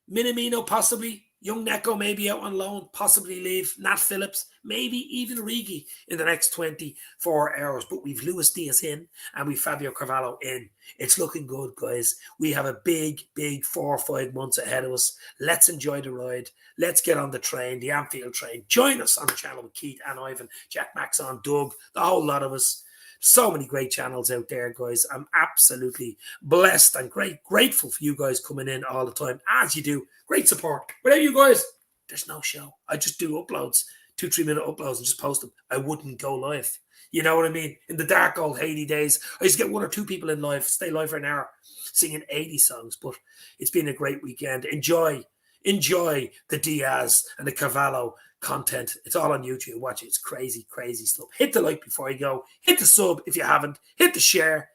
Minamino, possibly. Young Neko maybe out on loan, possibly leave. Nat Phillips, maybe even Origi in the next 24 hours. But we've Luisdiaz in and we've Fabio Carvalho in. It's looking good, guys. We have a big 4 or 5 months ahead of us. Let's enjoy the ride. Let's get on the train, the Anfield train. Join us on the channel with Keith and Ivan, Jack Maxon, Doug, the whole lot of us. So many great channels out there, guys. I'm absolutely blessed and grateful for you guys coming in all the time, as you do. Great support. Without you guys, there's no show. I just do uploads, 2-3 minute uploads and just post them. I wouldn't go live. You know what I mean? In the dark old 80 days, I used to get 1 or 2 people in live, stay live for an hour, singing 80 songs. But it's been a great weekend. Enjoy enjoy the Diaz and the Carvalho content. It's all on YouTube. Watch it. It's crazy, crazy stuff. Hit the like before you go. Hit the sub if you haven't. Hit the share.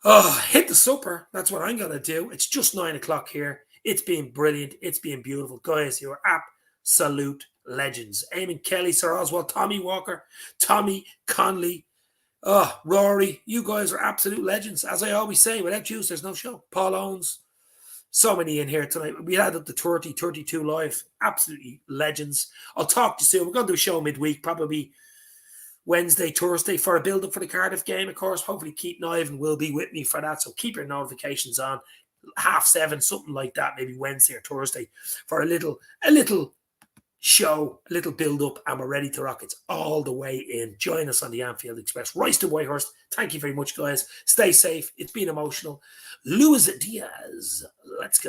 Oh, hit the supper. That's what I'm going to do. It's just 9 o'clock here. It's been brilliant. It's been beautiful. Guys, you're absolute legends. Eamon Kelly, Sir Oswald, Tommy Walker, Tommy Conley, Rory. You guys are absolute legends. As I always say, without you, there's no show. Paul Owens. So many in here tonight. We had up to 30, 32 live. Absolutely legends. I'll talk to you soon. We're going to do a show midweek, probably Wednesday, Thursday, for a build-up for the Cardiff game, of course. Hopefully Keith Niven will be with me for that, so keep your notifications on. 7:30, something like that, maybe Wednesday or Thursday, for a little show, a little build-up, and we're ready to rock. It's all the way in. Join us on the Anfield Express. Royston Whitehurst, thank you very much, guys. Stay safe. It's been emotional. Luisdiaz, let's go.